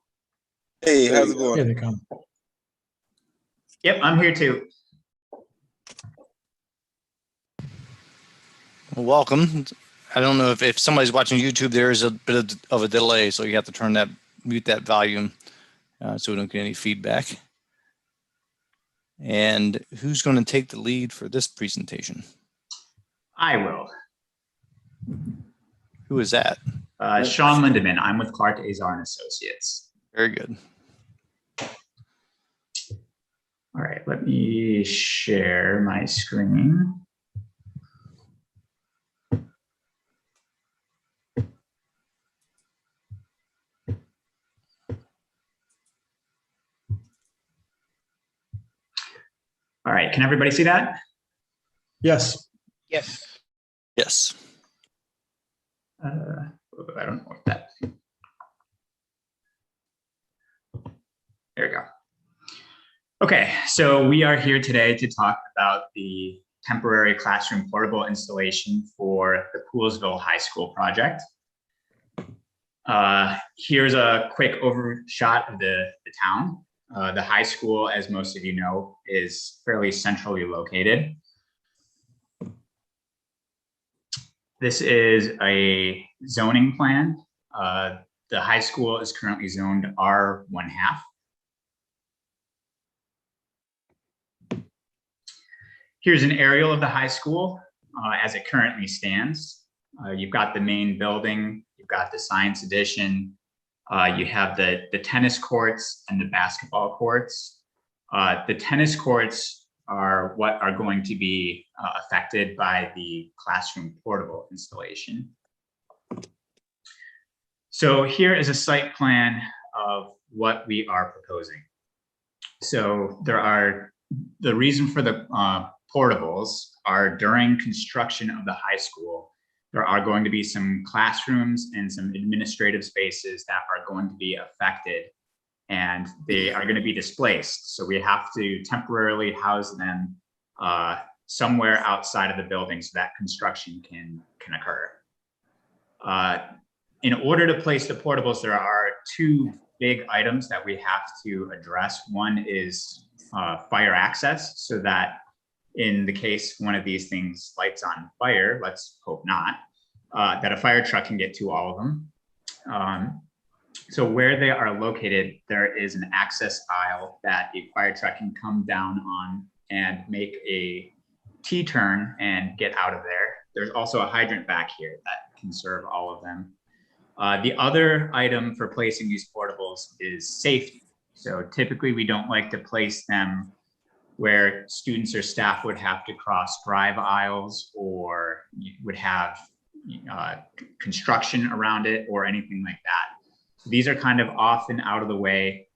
Hey, how's it Here going? they come. Yep, I'm here too. Well, welcome. I don't know if somebody's watching YouTube, there is a bit of a delay, so you have to mute that volume so we don't get any feedback. And who's going to take the lead for this presentation? I will. Who is that? Sean Lindeman. I'm with Clark Azar and Associates. Very good. All right, let me share my screen. All right, can everybody see that? Yes. Yes. Yes. I don't know what that. There we go. Okay, so we are here today to talk about the temporary classroom portable installation for the Poolsville High School project. Here's a quick overshot of the town. The high school, as most of you know, is fairly centrally located. This is a zoning plan. The high school is currently zoned R1/2. Here's an aerial of the high school as it currently stands. You've got the main building, you've got the science addition, you have the tennis courts and the basketball courts. The tennis courts are what are going to be affected by the classroom portable installation. So here is a site plan of what we are proposing. So the reason for the portables are during construction of the high school, there are going to be some classrooms and some administrative spaces that are going to be affected, and they are going to be displaced. So we have to temporarily house them somewhere outside of the building so that construction can occur. In order to place the portables, there are two big items that we have to address. One is fire access, so that in the case one of these things lights on fire, let's hope not, that a fire truck can get to all of them. So where they are located, there is an access aisle that a fire truck can come down on and make a T-turn and get out of there. There's also a hydrant back here that can serve all of them. The other item for placing these portables is safety. So typically we don't like to place them where students or staff would have to cross drive aisles or would have construction around it or anything like that. So these are kind of off and out of the way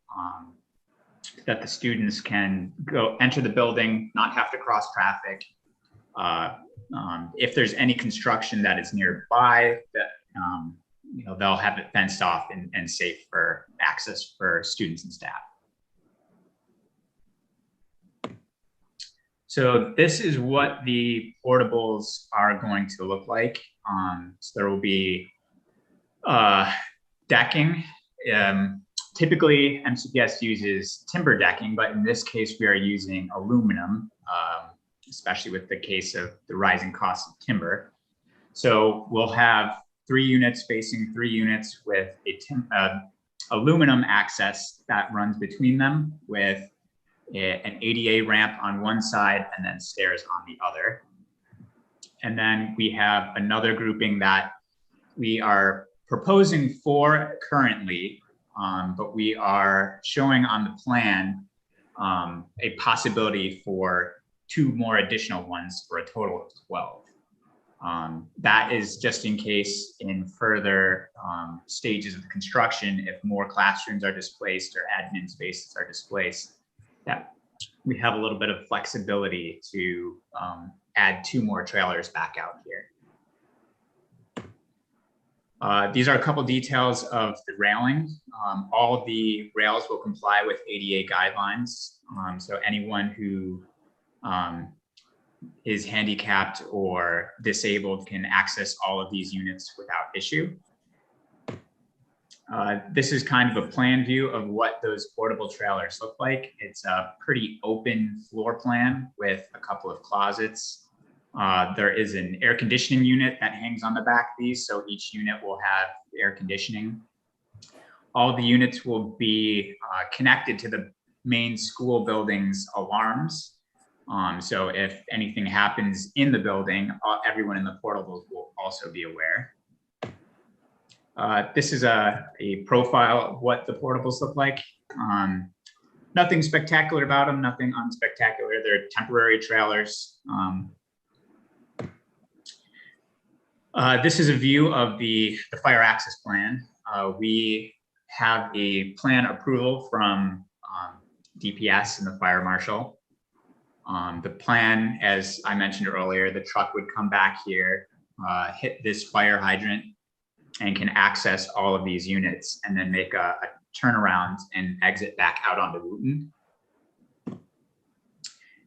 that the students can go enter the building, not have to cross traffic. If there's any construction that is nearby, that they'll have it fenced off and safe for access for students and staff. So this is what the portables are going to look like. So there will be decking. Typically, MCPS uses timber decking, but in this case, we are using aluminum, especially with the case of the rising cost of timber. So we'll have 3 units facing 3 units with a aluminum access that runs between them with an ADA ramp on one side and then stairs on the other. And then we have another grouping that we are proposing for currently, but we are showing on the plan a possibility for 2 more additional ones for a total of 12. That is just in case in further stages of the construction, if more classrooms are displaced or admin spaces are displaced, that we have a little bit of flexibility to add 2 more trailers back out here. These are a couple details of the railing. All the rails will comply with ADA guidelines. So anyone who is handicapped or disabled can access all of these units without issue. This is kind of a plan view of what those portable trailers look like. It's a pretty open floor plan with a couple of closets. There is an air conditioning unit that hangs on the back of these, so each unit will have air conditioning. All the units will be connected to the main school building's alarms. So if anything happens in the building, everyone in the portables will also be aware. This is a profile of what the portables look like. Nothing spectacular about them, nothing unspectacular. They're temporary trailers. This is a view of the fire access plan. We have a plan approval from DPS and the fire marshal. The plan, as I mentioned earlier, the truck would come back here, hit this fire hydrant, and can access all of these units and then make a turnaround and exit back out onto Wooten.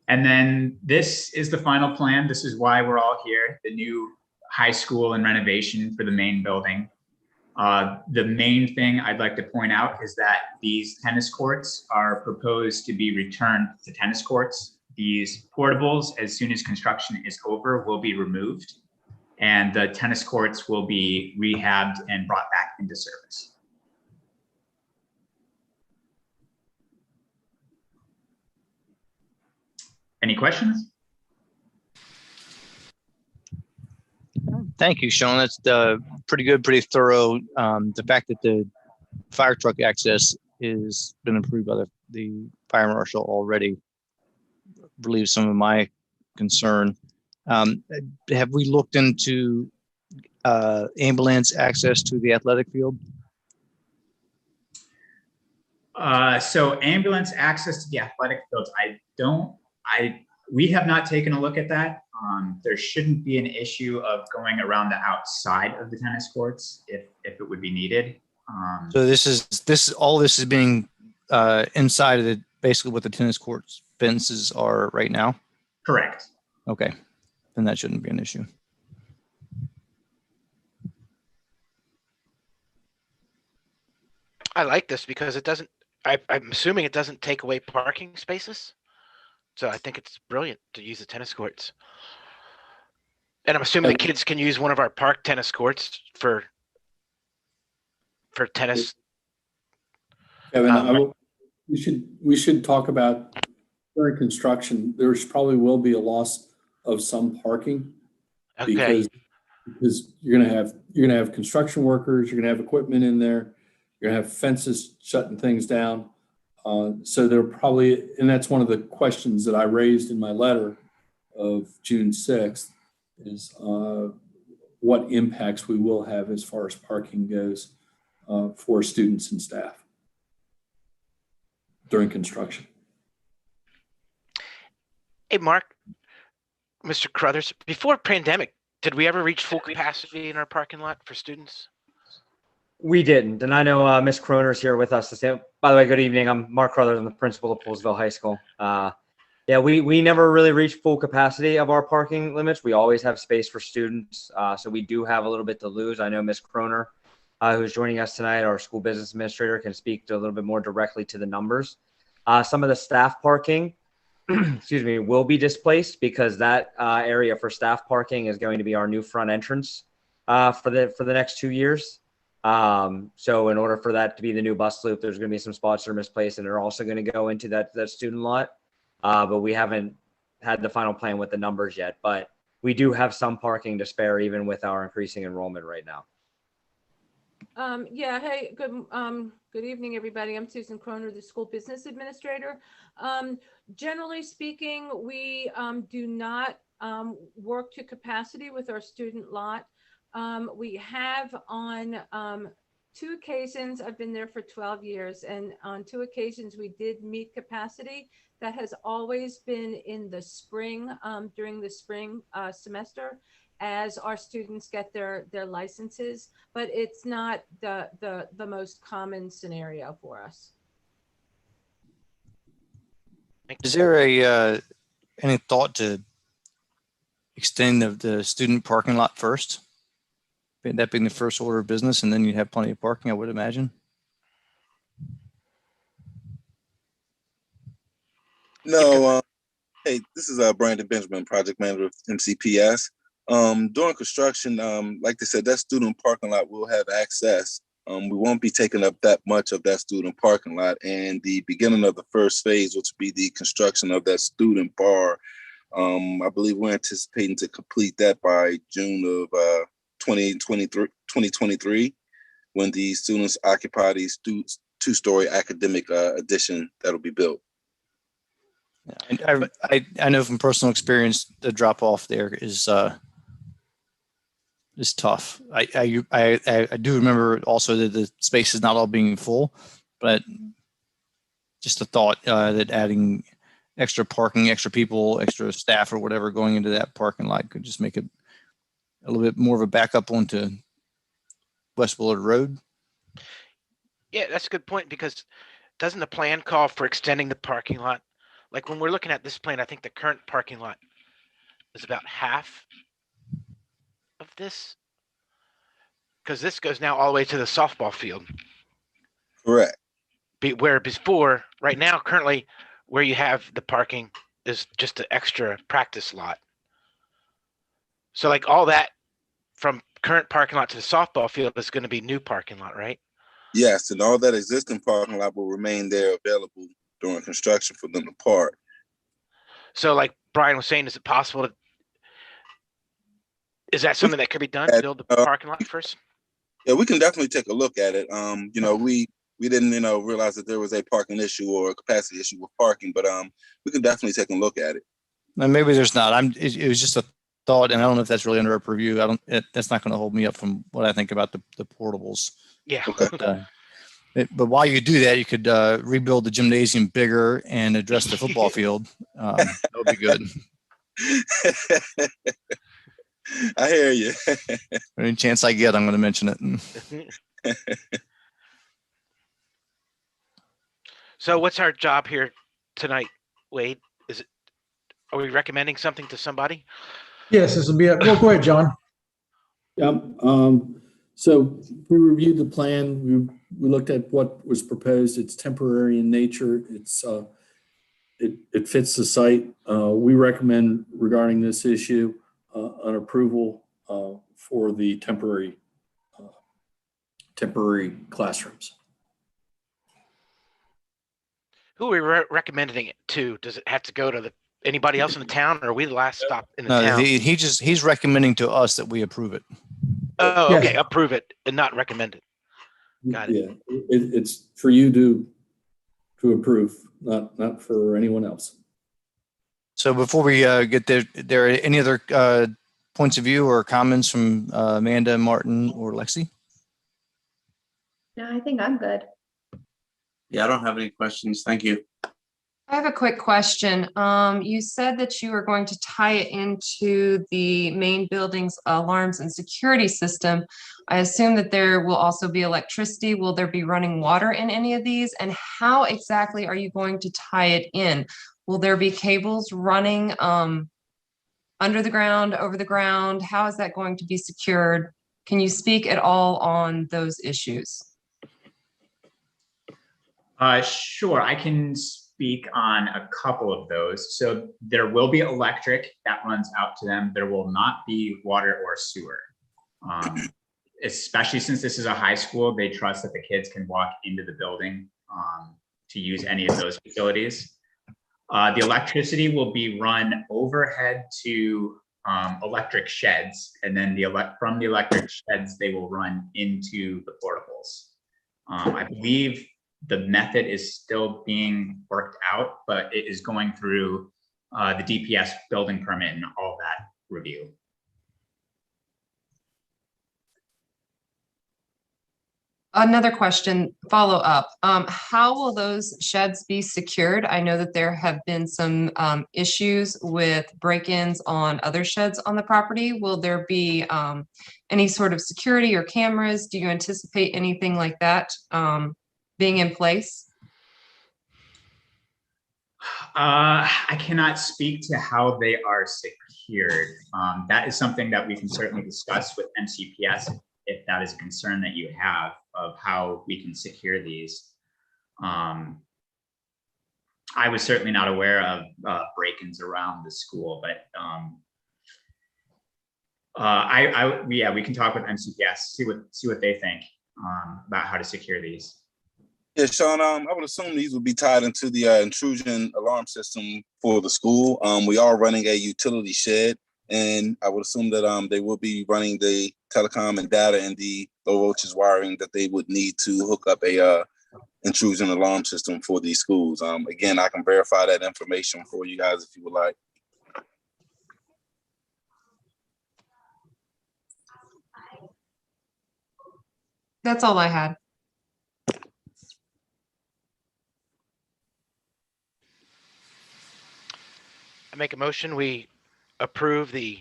And then this is the final plan. This is why we're all here, the new high school and renovation for the main building. The main thing I'd like to point out is that these tennis courts are proposed to be returned to tennis courts. These portables, as soon as construction is over, will be removed, and the tennis courts will be rehabbed and brought back into service. Any questions? Thank you, Sean. That's pretty good, pretty thorough. The fact that the fire truck access is been approved by the fire marshal already relieves some of my concern. Have we looked into ambulance access to the athletic field? So ambulance access to the athletic fields, we have not taken a look at that. There shouldn't be an issue of going around the outside of the tennis courts if it would be needed. So this is being inside of basically what the tennis courts fences are right now? Correct. Okay, then that shouldn't be an issue. I like this because it doesn't, I'm assuming it doesn't take away parking spaces. So I think it's brilliant to use the tennis courts. And I'm assuming the kids can use one of our park tennis courts for tennis. Kevin, we should talk about during construction. There's probably will be a loss of some parking because you're gonna have construction workers, you're gonna have equipment in there, you're gonna have fences shutting things down. So there probably, and that's one of the questions that I raised in my letter of June 6th is what impacts we will have as far as parking goes for students and staff during construction. Hey, Mark, Mr. Crothers, before pandemic, did we ever reach full capacity in our parking lot for students? We didn't, and I know Ms. Kroner is here with us. By the way, good evening. I'm Mark Crothers. I'm the principal of Poolsville High School. Yeah, we never really reached full capacity of our parking limits. We always have space for students, so we do have a little bit to lose. I know Ms. Kroner, who's joining us tonight, our school business administrator, can speak to a little bit more directly to the numbers. Some of the staff parking, excuse me, will be displaced because that area for staff parking is going to be our new front entrance for the next 2 years. So in order for that to be the new bus loop, there's going to be some spots that are misplaced, and they're also going to go into that student lot. But we haven't had the final plan with the numbers yet, but we do have some parking to spare even with our increasing enrollment right now. Yeah, hey, good evening, everybody. I'm Susan Kroner, the school business administrator. Generally speaking, we do not work to capacity with our student lot. We have on 2 occasions, I've been there for 12 years, and on 2 occasions we did meet capacity. That has always been in the spring, during the spring semester, as our students get their licenses, but it's not the most common scenario for us. Is there any thought to extend the student parking lot first? That being the first order of business, and then you'd have plenty of parking, I would imagine. No, hey, this is Brandon Benjamin, project manager of MCPS. During construction, like they said, that student parking lot will have access. We won't be taking up that much of that student parking lot, and the beginning of the first phase, which will be the construction of that student bar, I believe we're anticipating to complete that by June of 2023, when the students occupy the 2-story academic addition that'll be built. I know from personal experience, the drop off there is tough. I do remember also that the space is not all being full, but just the thought that adding extra parking, extra people, extra staff or whatever going into that parking lot could just make it a little bit more of a backup onto West Willard Road. Yeah, that's a good point, because doesn't the plan call for extending the parking lot? Like when we're looking at this plan, I think the current parking lot is about half of this, because this goes now all the way to the softball field. Correct. Where before, right now, currently, where you have the parking is just an extra practice lot. So like all that from current parking lot to the softball field is going to be new parking lot, right? Yes, and all that existing parking lot will remain there available during construction for them to park. So like Brian was saying, is it possible to, is that something that could be done, build the parking lot first? Yeah, we can definitely take a look at it. You know, we didn't, realize that there was a parking issue or a capacity issue with parking, but we can definitely take a look at it. And maybe there's not. It was just a thought, and I don't know if that's really under our purview. That's not going to hold me up from what I think about the portables. Yeah. Okay. But while you do that, you could rebuild the gymnasium bigger and address the football field. That would be good. I hear you. Any chance I get, I'm going to mention it. So what's our job here tonight, Wade? Are we recommending something to somebody? Yes, this will be well, go ahead, John. Yep. So we reviewed the plan. We looked at what was proposed. It's temporary in nature. It fits the site. We recommend regarding this issue an approval for the temporary classrooms. Who are we recommending it to? Does it have to go to anybody else in the town, or are we the last stop in the town? He's recommending to us that we approve it. Oh, Yes. okay. Approve it and not recommend it. Got it. Yeah, it's for you to approve, not for anyone else. So before we get there are any other points of view or comments from Amanda, Martin, or Lexi? No, I think I'm good. Yeah, I don't have any questions. Thank you. I have a quick question. You said that you were going to tie it into the main building's alarms and security system. I assume that there will also be electricity. Will there be running water in any of these? And how exactly are you going to tie it in? Will there be cables running under the ground, over the ground? How is that going to be secured? Can you speak at all on those issues? Sure, I can speak on a couple of those. So there will be electric that runs out to them. There will not be water or sewer. Especially since this is a high school, they trust that the kids can walk into the building to use any of those facilities. The electricity will be run overhead to electric sheds, and then from the electric sheds, they will run into the portables. I believe the method is still being worked out, but it is going through the DPS building permit and all that review. Another question, follow up. How will those sheds be secured? I know that there have been some issues with break-ins on other sheds on the property. Will there be any sort of security or cameras? Do you anticipate anything like that being in place? I cannot speak to how they are secured. That is something that we can certainly discuss with MCPS if that is a concern that you have of how we can secure these. I was certainly not aware of break-ins around the school, but yeah, we can talk with MCPS, see what they think about how to secure these. Yeah, Sean, I would assume these would be tied into the intrusion alarm system for the school. We are running a utility shed, and I would assume that they will be running the telecom and data and the low voltage wiring that they would need to hook up a intrusion alarm system for these schools. Again, I can verify that information for you guys if you would like. That's all I had. I make a motion, we approve the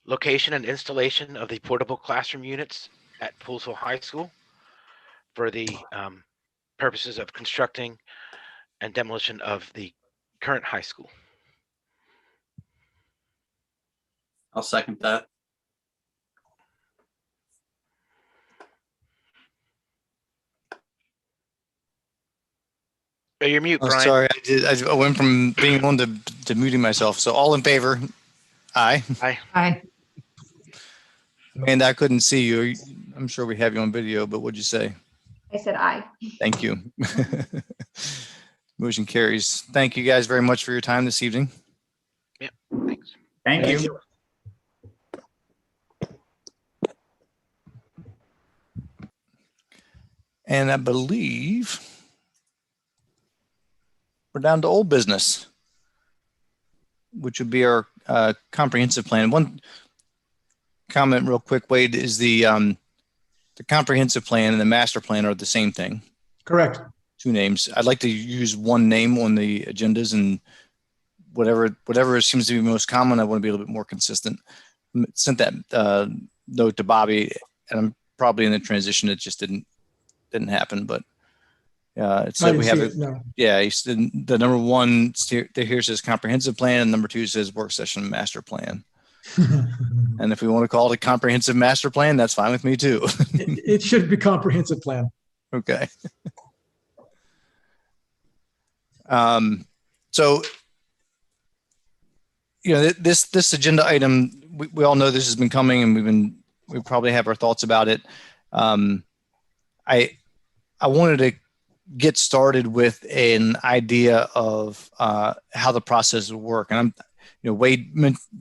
location and installation of the portable classroom units at Poolsville High School for the purposes of constructing and demolition of the current high school. I'll second that. Oh, you're mute, Oh, Brian. sorry, I went from being on to muting myself. So all in favor? Aye. Aye. Aye. Amanda, I couldn't see you. I'm sure we have you on video, but what'd you say? I said aye. Thank you. Motion carries. Thank you guys very much for your time this evening. Yep, thanks. Thank you. And I believe we're down to old business, which would be our comprehensive plan. One comment real quick, Wade, is the comprehensive plan and the master plan are the same thing. Correct. Two names. I'd like to use one name on the agendas, and whatever seems to be most common, I want to be a little bit more consistent. Sent that note to Bobby, and I'm probably in the transition. It just didn't happen, but it said we have it. No. Yeah, he said the number one here says comprehensive plan, and number two says work session master plan. And if we want to call it a comprehensive master plan, that's fine with me too. It should be comprehensive plan. Okay. So, you know, this agenda item, we all know this has been coming, and we probably have our thoughts about it. I wanted to get started with an idea of how the process will work, and Wade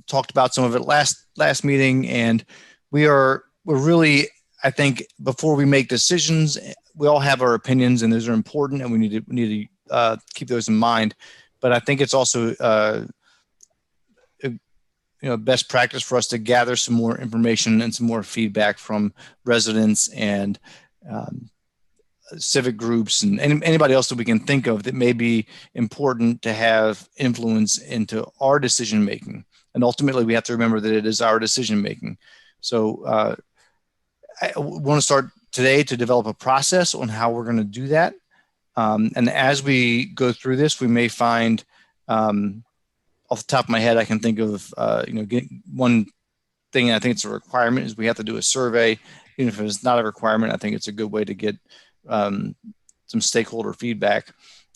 talked about some of it last meeting, and we're really, I think, before we make decisions, we all have our opinions, and those are important, and we need to keep those in mind. But I think it's also best practice for us to gather some more information and some more feedback from residents and civic groups and anybody else that we can think of that may be important to have influence into our decision making. And ultimately, we have to remember that it is our decision making. So I want to start today to develop a process on how we're going to do that. And as we go through this, we may find, off the top of my head, I can think of one thing. I think it's a requirement is we have to do a survey. Even if it's not a requirement, I think it's a good way to get some stakeholder feedback.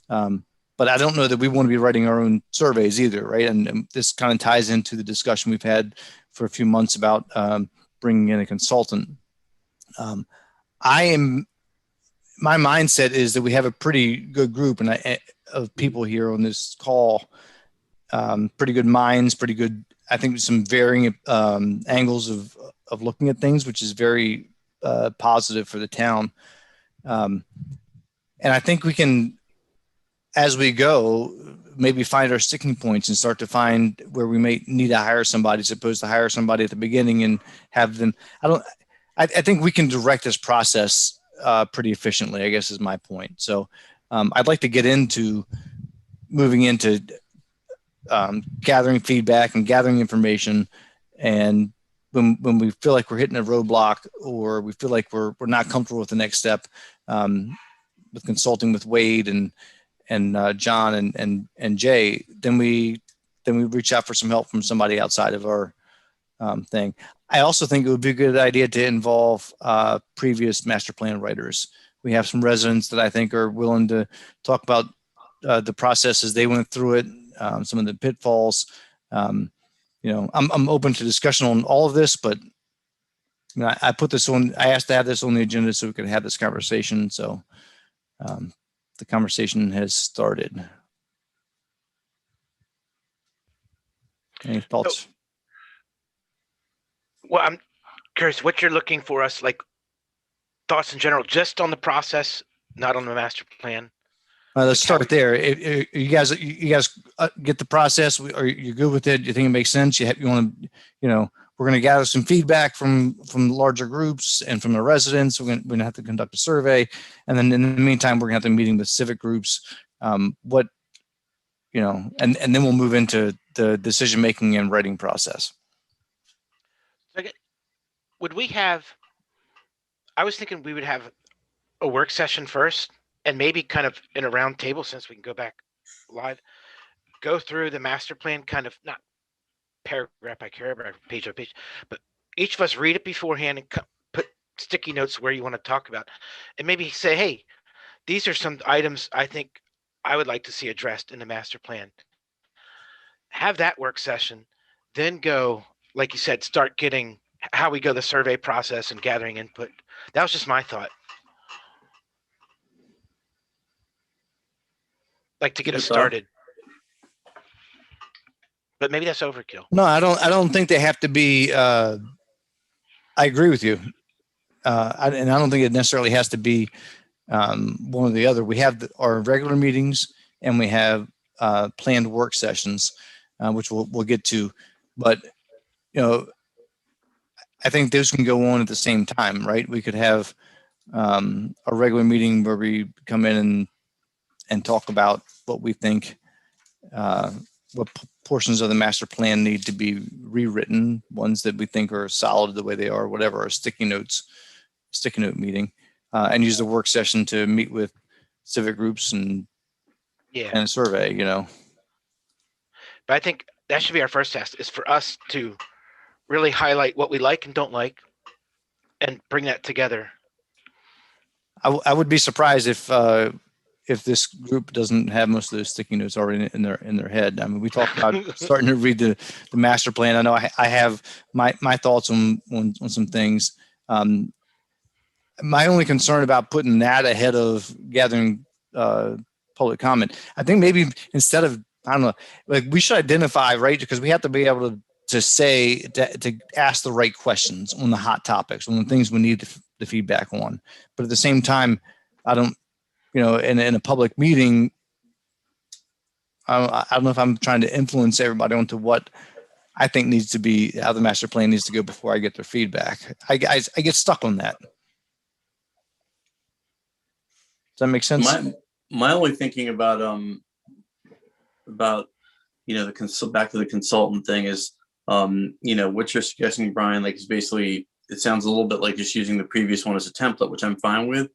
But I don't know that we want to be writing our own surveys either, right? And this kind of ties into the discussion we've had for a few months about bringing in a consultant. My mindset is that we have a pretty good group of people here on this call, pretty good minds, pretty good, I think, some varying angles of looking at things, which is very positive for the town. And I think we can, as we go, maybe find our sticking points and start to find where we may need to hire somebody as opposed to hire somebody at the beginning and have them. I think we can direct this process pretty efficiently, I guess is my point. So I'd like to get into moving into gathering feedback and gathering information. And when we feel like we're hitting a roadblock or we feel like we're not comfortable with the next step, with consulting with Wade and John and Jay, then we reach out for some help from somebody outside of our thing. I also think it would be a good idea to involve previous master plan writers. We have some residents that I think are willing to talk about the process as they went through it, some of the pitfalls. I'm open to discussion on all of this, but I put this on. I asked to have this on the agenda so we could have this conversation. So the conversation has started. Any thoughts? Well, I'm curious what you're looking for us, like thoughts in general, just on the process, not on the master plan. Let's start there. If you guys get the process. Are you good with it? You think it makes sense? You want to, we're going to gather some feedback from larger groups and from the residents. We're going to have to conduct a survey, and then in the meantime, we're going to have to meeting with civic groups. And then we'll move into the decision making and writing process. Would we have? I was thinking we would have a work session first, and maybe kind of in a round table, since we can go back live, go through the master plan, kind of not paragraph by paragraph, page by page, but each of us read it beforehand and put sticky notes where you want to talk about, and maybe say, hey, these are some items I think I would like to see addressed in the master plan. Have that work session, then go, like you said, start getting how we go the survey process and gathering input. That was just my thought. Like to get us started. But maybe that's overkill. No, I don't think they have to be. I agree with you, and I don't think it necessarily has to be one or the other. We have our regular meetings and we have planned work sessions, which we'll get to. But I think those can go on at the same time, right? We could have a regular meeting where we come in and talk about what we think, what portions of the master plan need to be rewritten, ones that we think are solid the way they are, whatever, a sticky note meeting, and use the work session to meet with civic groups and a survey, But I think that should be our first test, is for us to really highlight what we like and don't like and bring that together. I would be surprised if this group doesn't have most of those sticky notes already in their head. I mean, we talked about starting to read the master plan. I know I have my thoughts on some things. My only concern about putting that ahead of gathering public comment, I think maybe instead of, I don't know, like we should identify, right? Because we have to be able to say, to ask the right questions on the hot topics, on the things we need the feedback on. But at the same time, I don't, in a public meeting, I don't know if I'm trying to influence everybody onto what I think needs to be, how the master plan needs to go before I get their feedback. I get stuck on that. Does that make sense? My only thinking about back to the consultant thing is, what you're suggesting, Brian, like is basically, it sounds a little bit like just using the previous one as a template, which I'm fine with.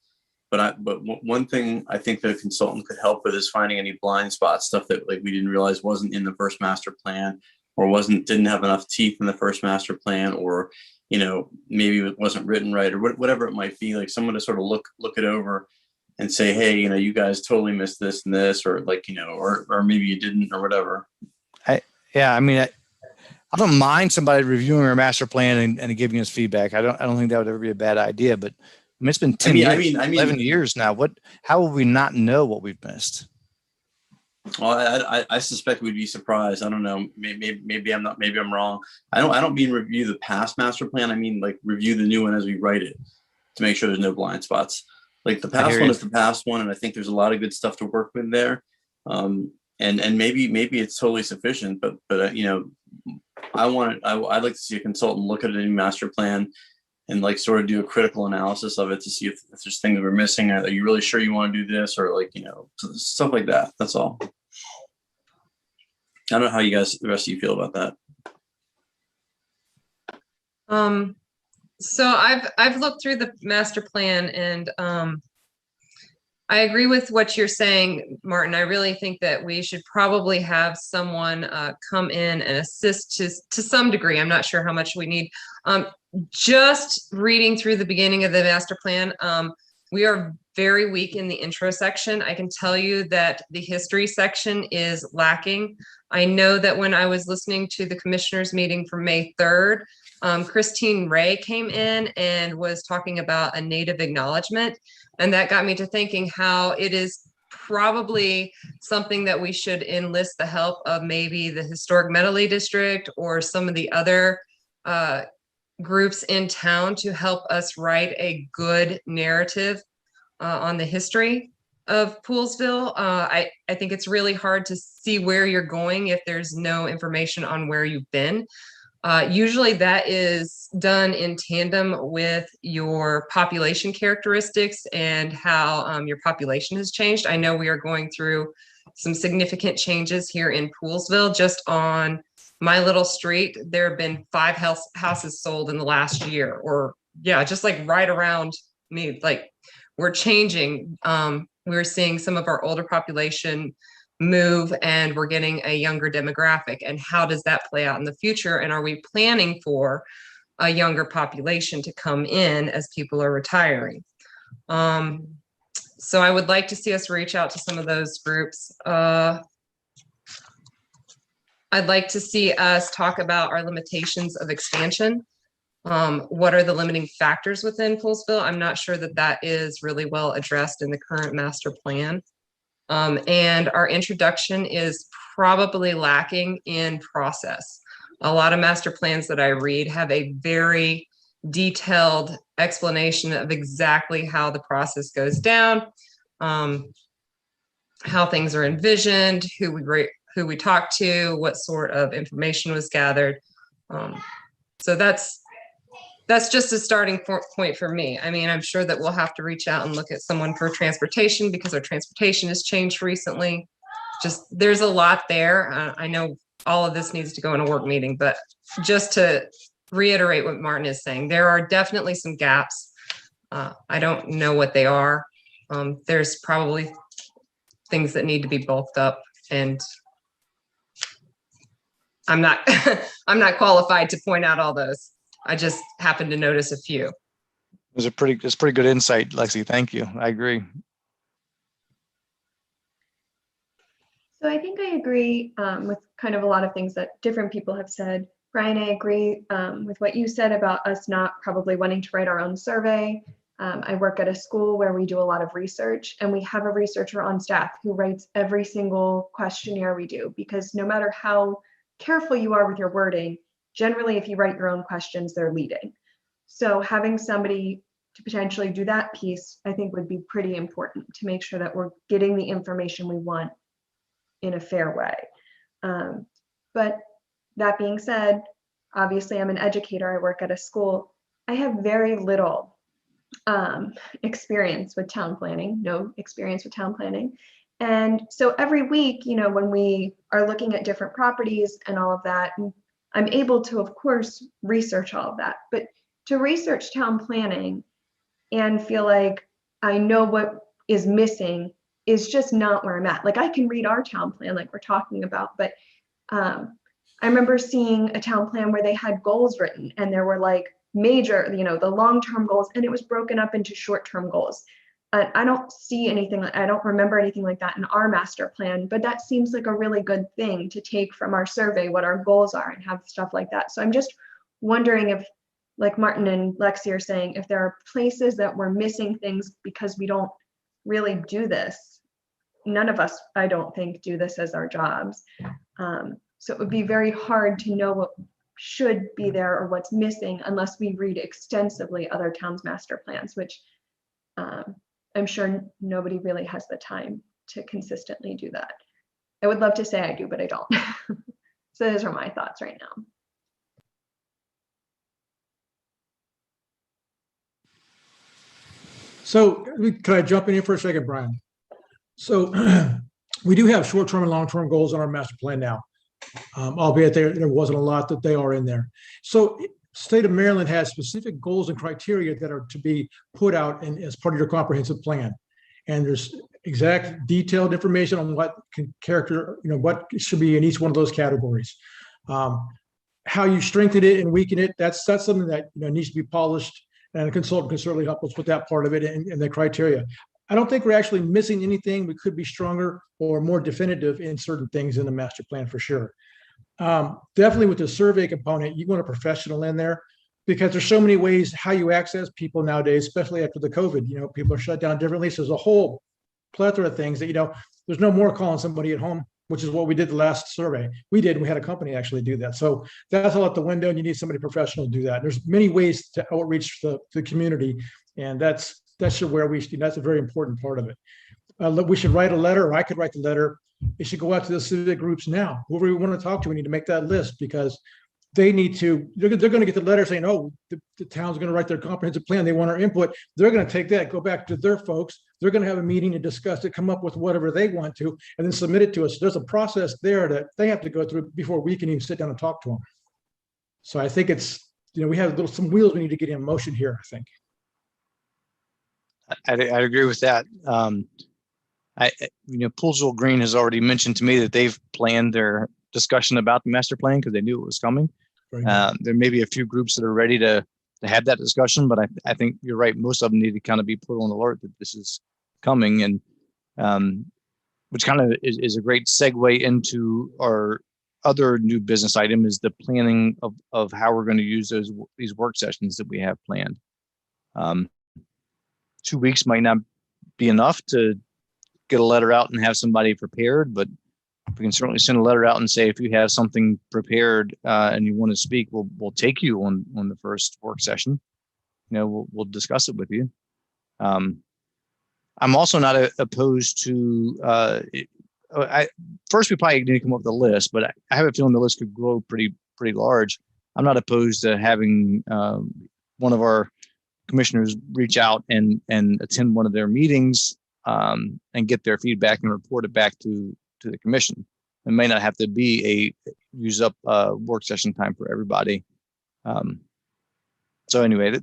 But one thing I think that a consultant could help with is finding any blind spots, stuff that like we didn't realize wasn't in the first master plan, or didn't have enough teeth in the first master plan, or maybe it wasn't written right, or whatever it might be. Like someone to sort of look it over and say, hey, you guys totally missed this and this, or like or maybe you didn't, or whatever. I don't mind somebody reviewing our master plan and giving us feedback. I don't think that would ever be a bad idea, but it's been 10 years, 11 years now. How will we not know what we've missed? Well, I suspect we'd be surprised. I don't know. Maybe I'm not. Maybe I'm wrong. I don't mean review the past master plan. I mean like review the new one as we write it to make sure there's no blind spots. Like the past one is the past one, and I think there's a lot of good stuff to work with there. and maybe it's totally sufficient, but you know, I'd like to see a consultant look at a new master plan and like sort of do a critical analysis of it to see if there's things we're missing. Are you really sure you want to do this, or like, you know, stuff like that. That's all. I don't know how you guys, the rest of you, feel about that. So I've looked through the master plan, and I agree with what you're saying, Martin. I really think that we should probably have someone come in and assist to some degree. I'm not sure how much we need. Just reading through the beginning of the master plan, we are very weak in the intro section. I can tell you that the history section is lacking. I know that when I was listening to the commissioners meeting for May 3rd, Christine Ray came in and was talking about a native acknowledgement. And that got me to thinking how it is probably something that we should enlist the help of maybe the Historic Medley District or some of the other groups in town to help us write a good narrative on the history of Poolsville. I think it's really hard to see where you're going if there's no information on where you've been. Usually that is done in tandem with your population characteristics and how your population has changed. I know we are going through some significant changes here in Poolsville. Just on my little street, there have been 5 houses sold in the last year, or yeah, just like right around me. Like, we're changing. We're seeing some of our older population move, and we're getting a younger demographic. And how does that play out in the future? And are we planning for a younger population to come in as people are retiring? So I would like to see us reach out to some of those groups. I'd like to see us talk about our limitations of expansion. What are the limiting factors within Poolsville? I'm not sure that that is really well addressed in the current master plan. And our introduction is probably lacking in process. A lot of master plans that I read have a very detailed explanation of exactly how the process goes down, how things are envisioned, who we talk to, what sort of information was gathered. So that's just a starting point for me. I mean, I'm sure that we'll have to reach out and look at someone for transportation because our transportation has changed recently. Just, there's a lot there. I know all of this needs to go in a work meeting, but just to reiterate what Martin is saying, there are definitely some gaps. I don't know what they are. There's probably things that need to be bulked up, and I'm not I'm not qualified to point out all those. I just happened to notice a few. It's pretty good insight, Lexi. Thank you. I agree. So I think I agree with kind of a lot of things that different people have said. Brian, I agree with what you said about us not probably wanting to write our own survey. I work at a school where we do a lot of research, and we have a researcher on staff who writes every single questionnaire we do, because no matter how careful you are with your wording, generally, if you write your own questions, they're leading. So having somebody to potentially do that piece, I think would be pretty important to make sure that we're getting the information we want in a fair way. But that being said, obviously I'm an educator, I work at a school. I have very little experience with town planning, no experience with town planning. And so every week, you know, when we are looking at different properties and all of that, I'm able to, of course, research all of that. But to research town planning and feel like I know what is missing is just not where I'm at. Like, I can read our town plan like we're talking about, but I remember seeing a town plan where they had goals written, and there were like major, you know, the long-term goals, and it was broken up into short-term goals. I don't see anything, I don't remember anything like that in our master plan, but that seems like a really good thing to take from our survey, what our goals are, and have stuff like that. So I'm just wondering if, like Martin and Lexi are saying, if there are places that we're missing things because we don't really do this. None of us, I don't think, do this as our jobs. So it would be very hard to know what should be there or what's missing unless we read extensively other towns' master plans, which I'm sure nobody really has the time to consistently do that. I would love to say I do, but I don't. So those are my thoughts right now. So can I jump in here for a second, Brian? So we do have short-term and long-term goals on our master plan now, albeit there wasn't a lot that they are in there. So state of Maryland has specific goals and criteria that are to be put out as part of your comprehensive plan. And there's exact detailed information on what what should be in each one of those categories. How you strengthen it and weaken it, that's something that needs to be polished, and a consultant can certainly help us with that part of it and the criteria. I don't think we're actually missing anything. We could be stronger or more definitive in certain things in the master plan for sure. Definitely with the survey component, you want a professional in there, because there's so many ways how you access people nowadays, especially after the COVID. People are shut down differently. So there's a whole plethora of things that, there's no more calling somebody at home, which is what we did the last survey. We had a company actually do that. So that's all out the window, and you need somebody professional to do that. There's many ways to outreach the community, and that's where that's a very important part of it. We should write a letter, or I could write the letter. It should go out to the civic groups now. Whoever we want to talk to, we need to make that list, because they need to, they're going to get the letter saying, oh, the town's going to write their comprehensive plan. They want our input. They're going to take that, go back to their folks. They're going to have a meeting to discuss it, come up with whatever they want to, and then submit it to us. There's a process there that they have to go through before we can even sit down and talk to them. So I think it's, we have some wheels we need to get in motion here, I think. I'd agree with that. Poolsville Green has already mentioned to me that they've planned their discussion about the master plan because they knew it was coming. There may be a few groups that are ready to have that discussion, but I think you're right. Most of them need to kind of be put on alert that this is coming, and which kind of is a great segue into our other new business item, is the planning of how we're going to use these work sessions that we have planned. 2 weeks might not be enough to get a letter out and have somebody prepared, but we can certainly send a letter out and say, if you have something prepared and you want to speak, we'll take you on the first work session. We'll discuss it with you. I'm also not opposed to. First, we probably need to come up with a list, but I have a feeling the list could grow pretty large. I'm not opposed to having one of our commissioners reach out and attend one of their meetings and get their feedback and report it back to the commission. It may not have to be use up work session time for everybody. So anyway,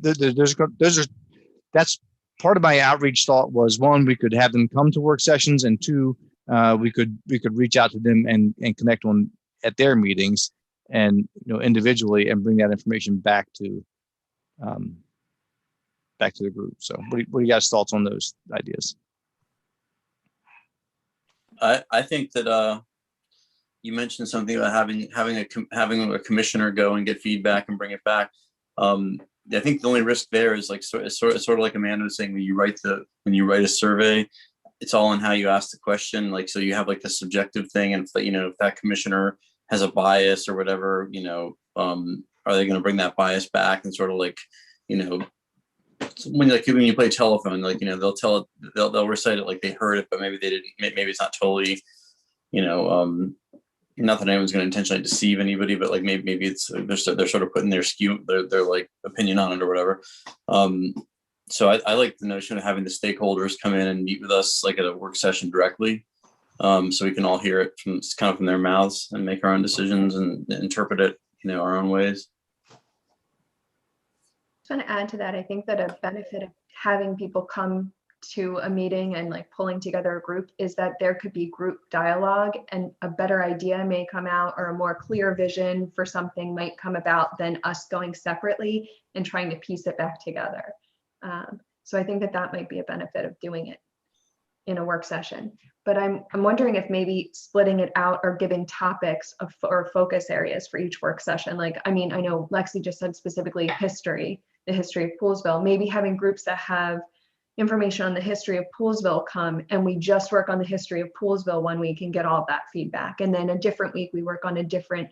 that's part of my outreach thought was, one, we could have them come to work sessions, and two, we could reach out to them and connect on at their meetings and individually, and bring that information back to the group. So what are you guys' thoughts on those ideas? I think that you mentioned something about having a commissioner go and get feedback and bring it back. I think the only risk there is sort of like Amanda was saying, when you write a survey, it's all on how you ask the question. So you have the subjective thing, and if that commissioner has a bias or whatever, are they going to bring that bias back and sort of when you play telephone, they'll recite it like they heard it, but maybe they didn't. Maybe it's not totally, not that anyone's going to intentionally deceive anybody, but maybe it's they're sort of putting their opinion on it or whatever. So I like the notion of having the stakeholders come in and meet with us at a work session directly, so we can all hear it from their mouths and make our own decisions and interpret it our own ways. I just want to add to that. I think that a benefit of having people come to a meeting and pulling together a group is that there could be group dialogue, and a better idea may come out, or a more clear vision for something might come about than us going separately and trying to piece it back together. So I think that might be a benefit of doing it in a work session. But I'm wondering if maybe splitting it out or giving topics or focus areas for each work session. I know Lexi just said specifically the history of Poolsville, maybe having groups that have information on the history of Poolsville come, and we just work on the history of Poolsville 1 week and get all of that feedback. And then a different week, we work on a different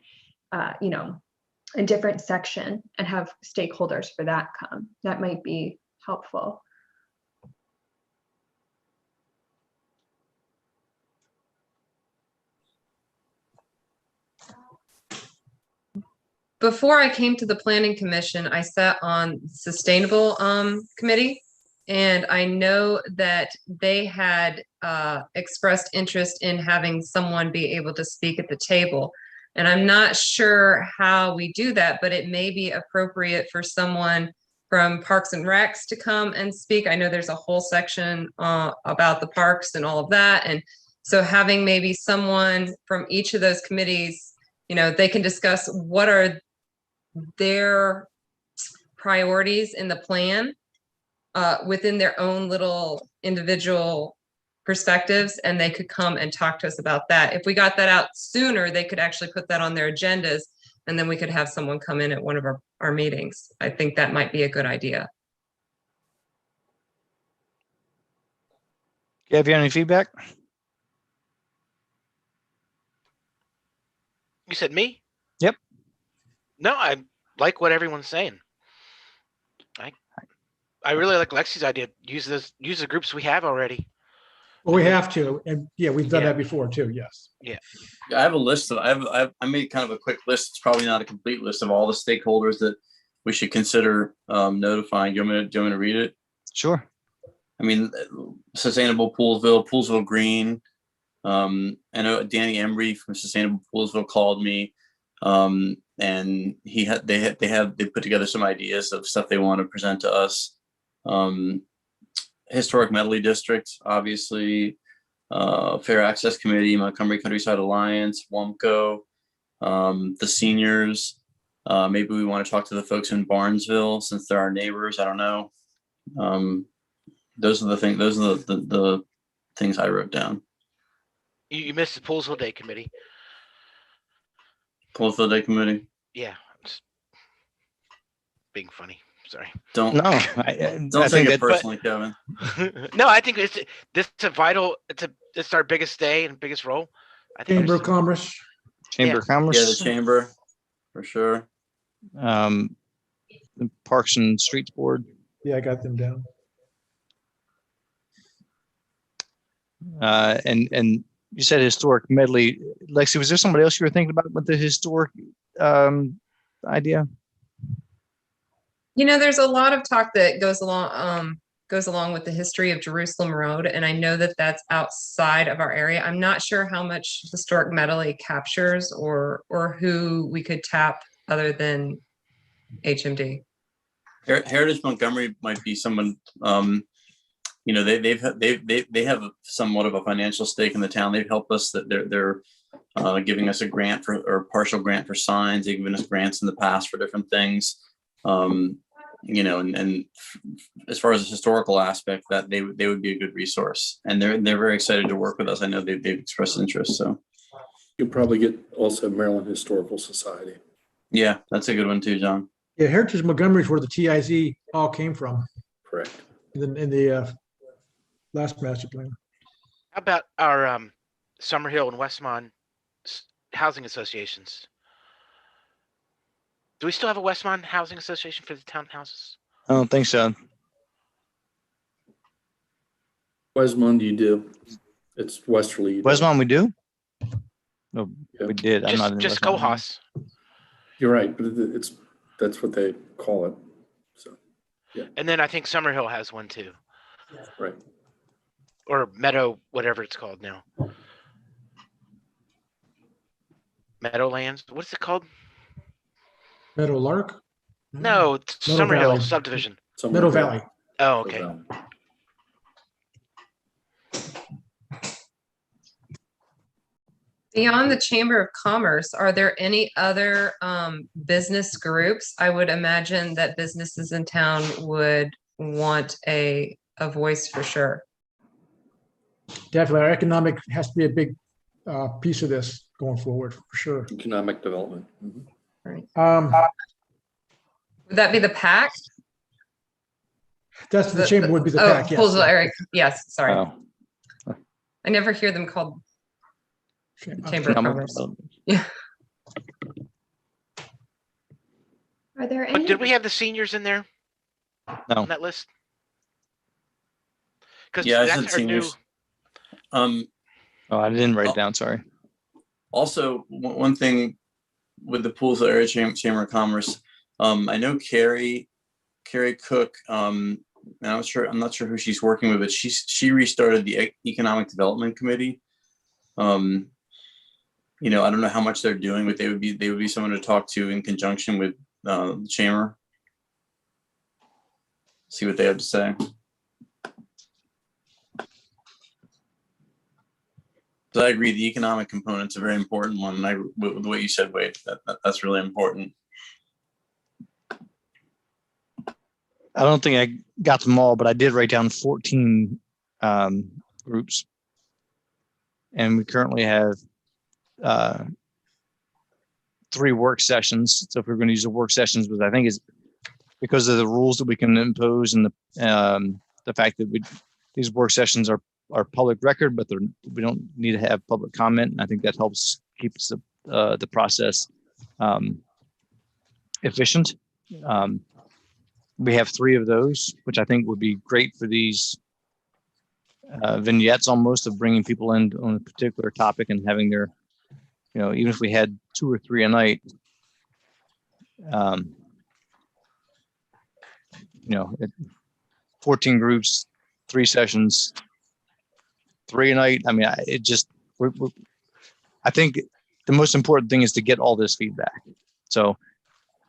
section and have stakeholders for that come. That might be helpful. before I came to the planning commission, I sat on sustainable committee. And I know that they had expressed interest in having someone be able to speak at the table. And I'm not sure how we do that, but it may be appropriate for someone from Parks and Recs to come and speak. I know there's a whole section about the parks and all of that. And so having maybe someone from each of those committees, you know, they can discuss what are their priorities in the plan within their own little individual perspectives, and they could come and talk to us about that. If we got that out sooner, they could actually put that on their agendas, and then we could have someone come in at one of our meetings. I think that might be a good idea. Have you any feedback? You said me? Yep. No, I like what everyone's saying. I really like Lexi's idea. Use the groups we have already. Well, we have to, and yeah, we've done Yeah. that before too, yes. Yeah. I have a list of, I made kind of a quick list. It's probably not a complete list of all the stakeholders that we should consider notifying. Do you want me to read it? Sure. I mean, Sustainable Poolsville Green. I know Danny Embry from Sustainable Poolsville called me, and they put together some ideas of stuff they want to present to us. Historic Medley District, obviously, Fair Access Committee, Montgomery Countryside Alliance, WUMCO, the seniors. Maybe we want to talk to the folks in Barnesville since they're our neighbors. I don't know. Those are the things. Those are the things I wrote down. You missed the Poolsville Day Committee. Poolsville Day Committee. Yeah. It's being funny. Sorry. Don't I take it that, personally, Kevin. No, I think this is a vital. It's our biggest day and biggest role. I think Chamber of Commerce. Chamber of Commerce. Yeah, the chamber for sure. The Parks and Streets Board. Yeah, I got them down. And you said historic medley. Lexi, was there somebody else you were thinking about with the historic idea? You know, there's a lot of talk that goes along with the history of Jerusalem Road, and I know that that's outside of our area. I'm not sure how much historic medley captures or who we could tap other than HMD. Heritage Montgomery might be someone. You know, they have somewhat of a financial stake in the town. They've helped us. That they're giving us a grant or partial grant for signs. They've given us grants in the past for different things. You know, and as far as the historical aspect, that they would be a good resource, and they're very excited to work with us. I know they've expressed interest. So you'll probably get also Maryland Historical Society. Yeah, that's a good one too, John. Yeah, Heritage Montgomery is where the TIZ all came from. Correct. In the last master plan. How about our Summerhill and Westmont housing associations? Do we still have a Westmont housing association for the townhouses? I don't think so. Westmont, you do. It's Westerly. Westmont, we do? No, Yeah. we did. I'm not in Just Westmont. Cohos. You're right, but that's what they call it. So, yeah. And then I think Summerhill has one too. Right. Or Meadow, whatever it's called now. Meadowlands. What's it called? Meadow Lark? No, it's Meadow Summerhill Valley. subdivision. Meadow Valley. Oh, okay. Beyond the Chamber of Commerce, are there any other business groups? I would imagine that businesses in town would want a voice for sure. Definitely, our economic has to be a big piece of this going forward, for sure. Economic development. Mhm. Right. Would that be the PAC? That's the chamber would be the oh, PAC, yes. Poolsville, Eric. Yes, sorry. Oh. I never hear them called Chamber of Economic Commerce. development. Yeah. Are there But any? did we have the seniors in there No. on that list? Because Yeah, I said that's our new. seniors. Oh, I didn't write it down. Sorry. Also, one thing with the Poolsville Area Chamber of Commerce. I know Carrie Cook. I'm not sure who she's working with, but she restarted the Economic Development Committee. I don't know how much they're doing, but they would be someone to talk to in conjunction with the chamber. See what they have to say. So I agree, the economic component's a very important one. And with the way you said, Wade, that's really important. I don't think I got them all, but I did write down 14 groups. And we currently have 3 work sessions. So if we're going to use the work sessions, which I think is because of the rules that we can impose and the fact that these work sessions are public record, but we don't need to have public comment. And I think that helps keeps the process efficient. We have 3 of those, which I think would be great for these vignettes almost of bringing people in on a particular topic and having their, even if we had 2 or 3 a night, 14 groups, 3 sessions, 3 a night. I mean, I think the most important thing is to get all this feedback. So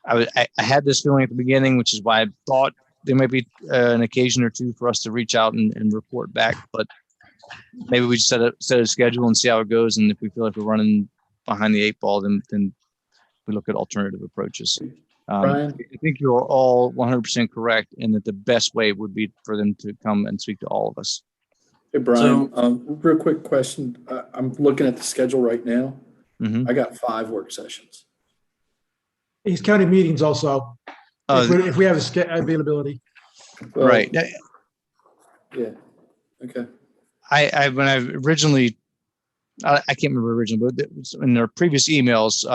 I had this feeling at the beginning, which is why I thought there might be an occasion or 2 for us to reach out and report back, but maybe we just set a schedule and see how it goes. And if we feel like we're running behind the 8 ball, then we look at alternative approaches. Brian? I think you're all 100% correct in that the best way would be for them to come and speak to all of us. Hey, Brian, real quick question. I'm looking at the schedule right now. Mm-hmm. I got 5 work sessions. He's counting meetings also, if we have availability. Well, right. Yeah. Okay. When I originally, I can't remember originally, but in their previous emails,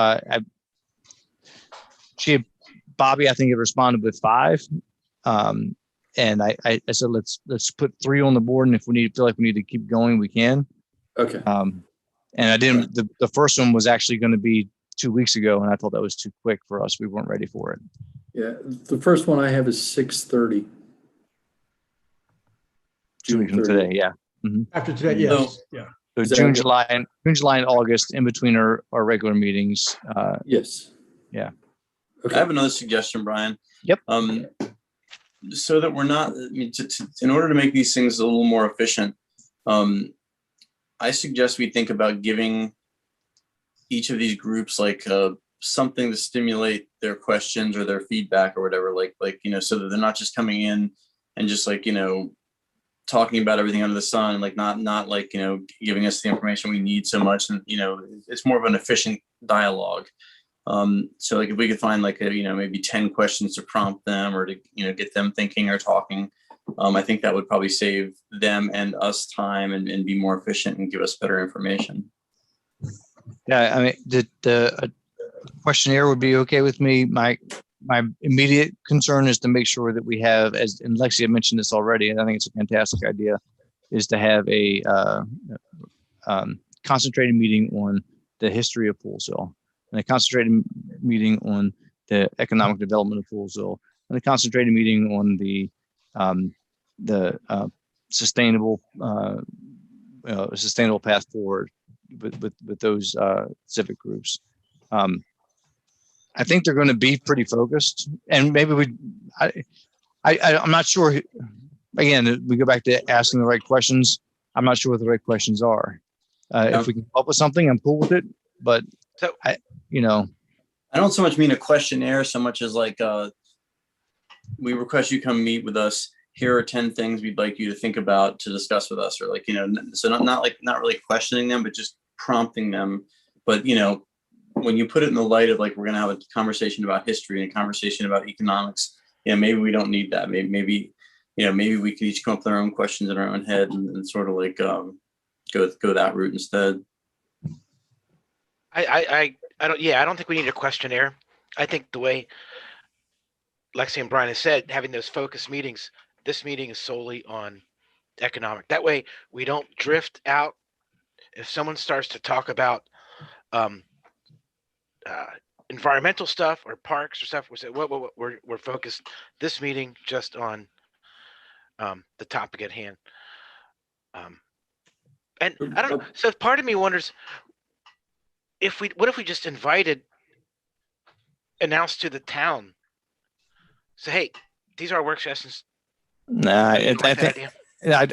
Bobby, I think, had responded with 5. And I said, let's put 3 on the board. And if we feel like we need to keep going, we can. Okay. And I didn't, the first one was actually going to be 2 weeks ago. And I thought that was too quick for us. We weren't ready for it. Yeah. The first one I have is 6:30. 2 weeks from today. Yeah. Mm-hmm. After today. Yes. Yeah. So June, July, and August in between our regular meetings. Yes. Yeah. Okay. I have another suggestion, Brian. Yep. So that we're not, in order to make these things a little more efficient, I suggest we think about giving each of these groups like something to stimulate their questions or their feedback or whatever, so that they're not just coming in and just talking about everything under the sun, not giving us the information we need so much. And, it's more of an efficient dialogue. So if we could find maybe 10 questions to prompt them or to, get them thinking or talking, I think that would probably save them and us time and be more efficient and give us better information. Yeah. I mean, the questionnaire would be okay with me. My immediate concern is to make sure that we have, and Lexi had mentioned this already, and I think it's a fantastic idea, is to have a concentrated meeting on the history of Poolsville, and a concentrated meeting on the economic development of Poolsville, and a concentrated meeting on the sustainable path forward with those civic groups. I think they're going to be pretty focused, and maybe I'm not sure. Again, we go back to asking the right questions. I'm not sure what the right questions are. If we can come up with something, I'm cool with it. But I don't so much mean a questionnaire so much as we request you come meet with us. Here are 10 things we'd like you to think about to discuss with us, or so not really questioning them, but just prompting them. But when you put it in the light of we're going to have a conversation about history and a conversation about economics, maybe we don't need that. Maybe we could each come up with our own questions in our own head and sort of go that route instead. I don't think we need a questionnaire. I think the way Lexi and Brian has said, having those focus meetings, this meeting is solely on economic. That way we don't drift out. If someone starts to talk about environmental stuff or parks or stuff. We said, we're focused this meeting just on the topic at hand. And I don't know. So part of me wonders what if we just announced to the town, say, hey, these are our work sessions. Nah, You like that idea?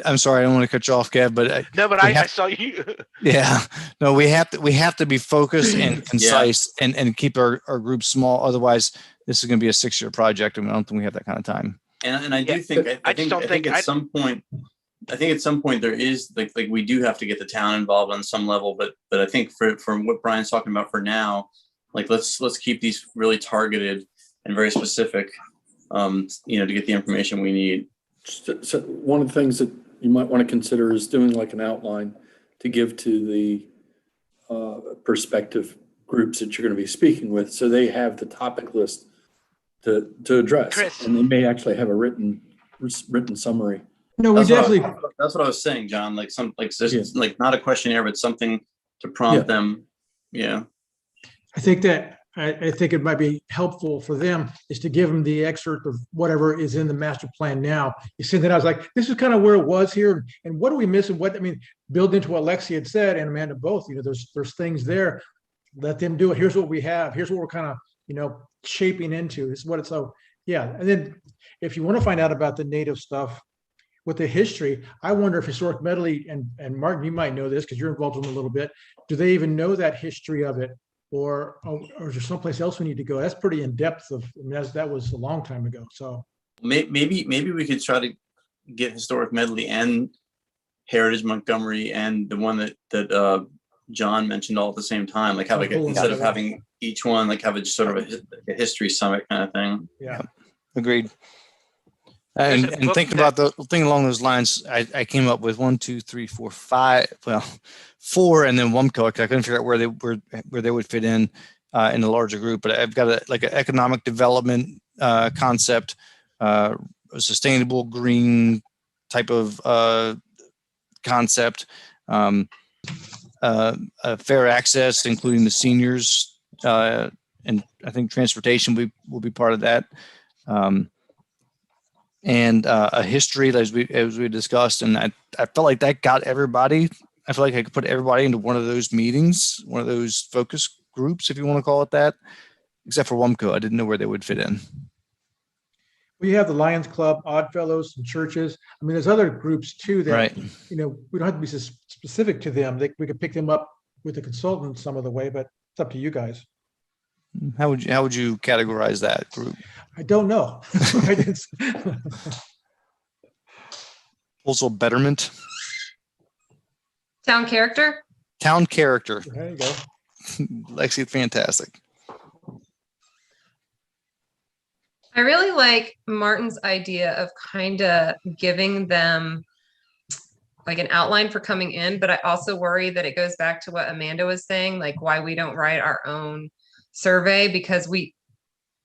I'm sorry, I don't want to cut you off, Gav, but No, but I saw you. yeah, no, we have to be focused and concise and keep our group small. Otherwise, this is going to be a 6-year project, and I don't think we have that kind of time. And I do think I think at some point there is like we do have to get the town involved on some level, but I think from what Brian's talking about for now, like let's keep these really targeted and very specific, to get the information we need. So one of the things that you might want to consider is doing like an outline to give to the prospective groups that you're going to be speaking with, so they have the topic list to address, Chris. and they may actually have a written summary. No, we definitely. That's what I was saying, John. Like like not a questionnaire, but something to prompt them. Yeah. I think it might be helpful for them is to give them the excerpt of whatever is in the master plan now. You send it out, I was like, this is kind of where it was here, and what are we missing? Build into what Lexi had said and Amanda both. There's things there. Let them do it. Here's what we have. Here's what we're kind of shaping into. This is what it's so. Yeah, and then if you want to find out about the native stuff with the history, I wonder if Historic Medley and Martin, you might know this because you're involved in them a little bit. Do they even know that history of it? Or is there someplace else we need to go? That's pretty in depth that was a long time ago. So maybe we could try to get Historic Medley and Heritage Montgomery and the one that John mentioned all at the same time, like instead of having each one, like have a sort of a history summit kind of thing. Yeah, agreed. And thinking about the thing along those lines, I came up with 1, 2, 3, 4, 5. Well, 4, and then WUMCO. I couldn't figure out where they would fit in the larger group. But I've got an economic development concept, a sustainable green type of concept, fair access, including the seniors, and I think transportation will be part of that. And a history as we discussed, and I felt like that got everybody. I feel like I could put everybody into one of those meetings, one of those focus groups, if you want to call it that, except for WUMCO. I didn't know where they would fit in. We have the Lions Club, Oddfellows, and churches. There's other groups too that we don't have to be so specific to them. We could pick them up with the consultant some of the way, but it's up to you guys. How would you categorize that group? I don't know. Also betterment. Town character. Town character. There you go. Lexi, fantastic. I really like Martin's idea of kind of giving them like an outline for coming in, but I also worry that it goes back to what Amanda was saying, like why we don't write our own survey, because we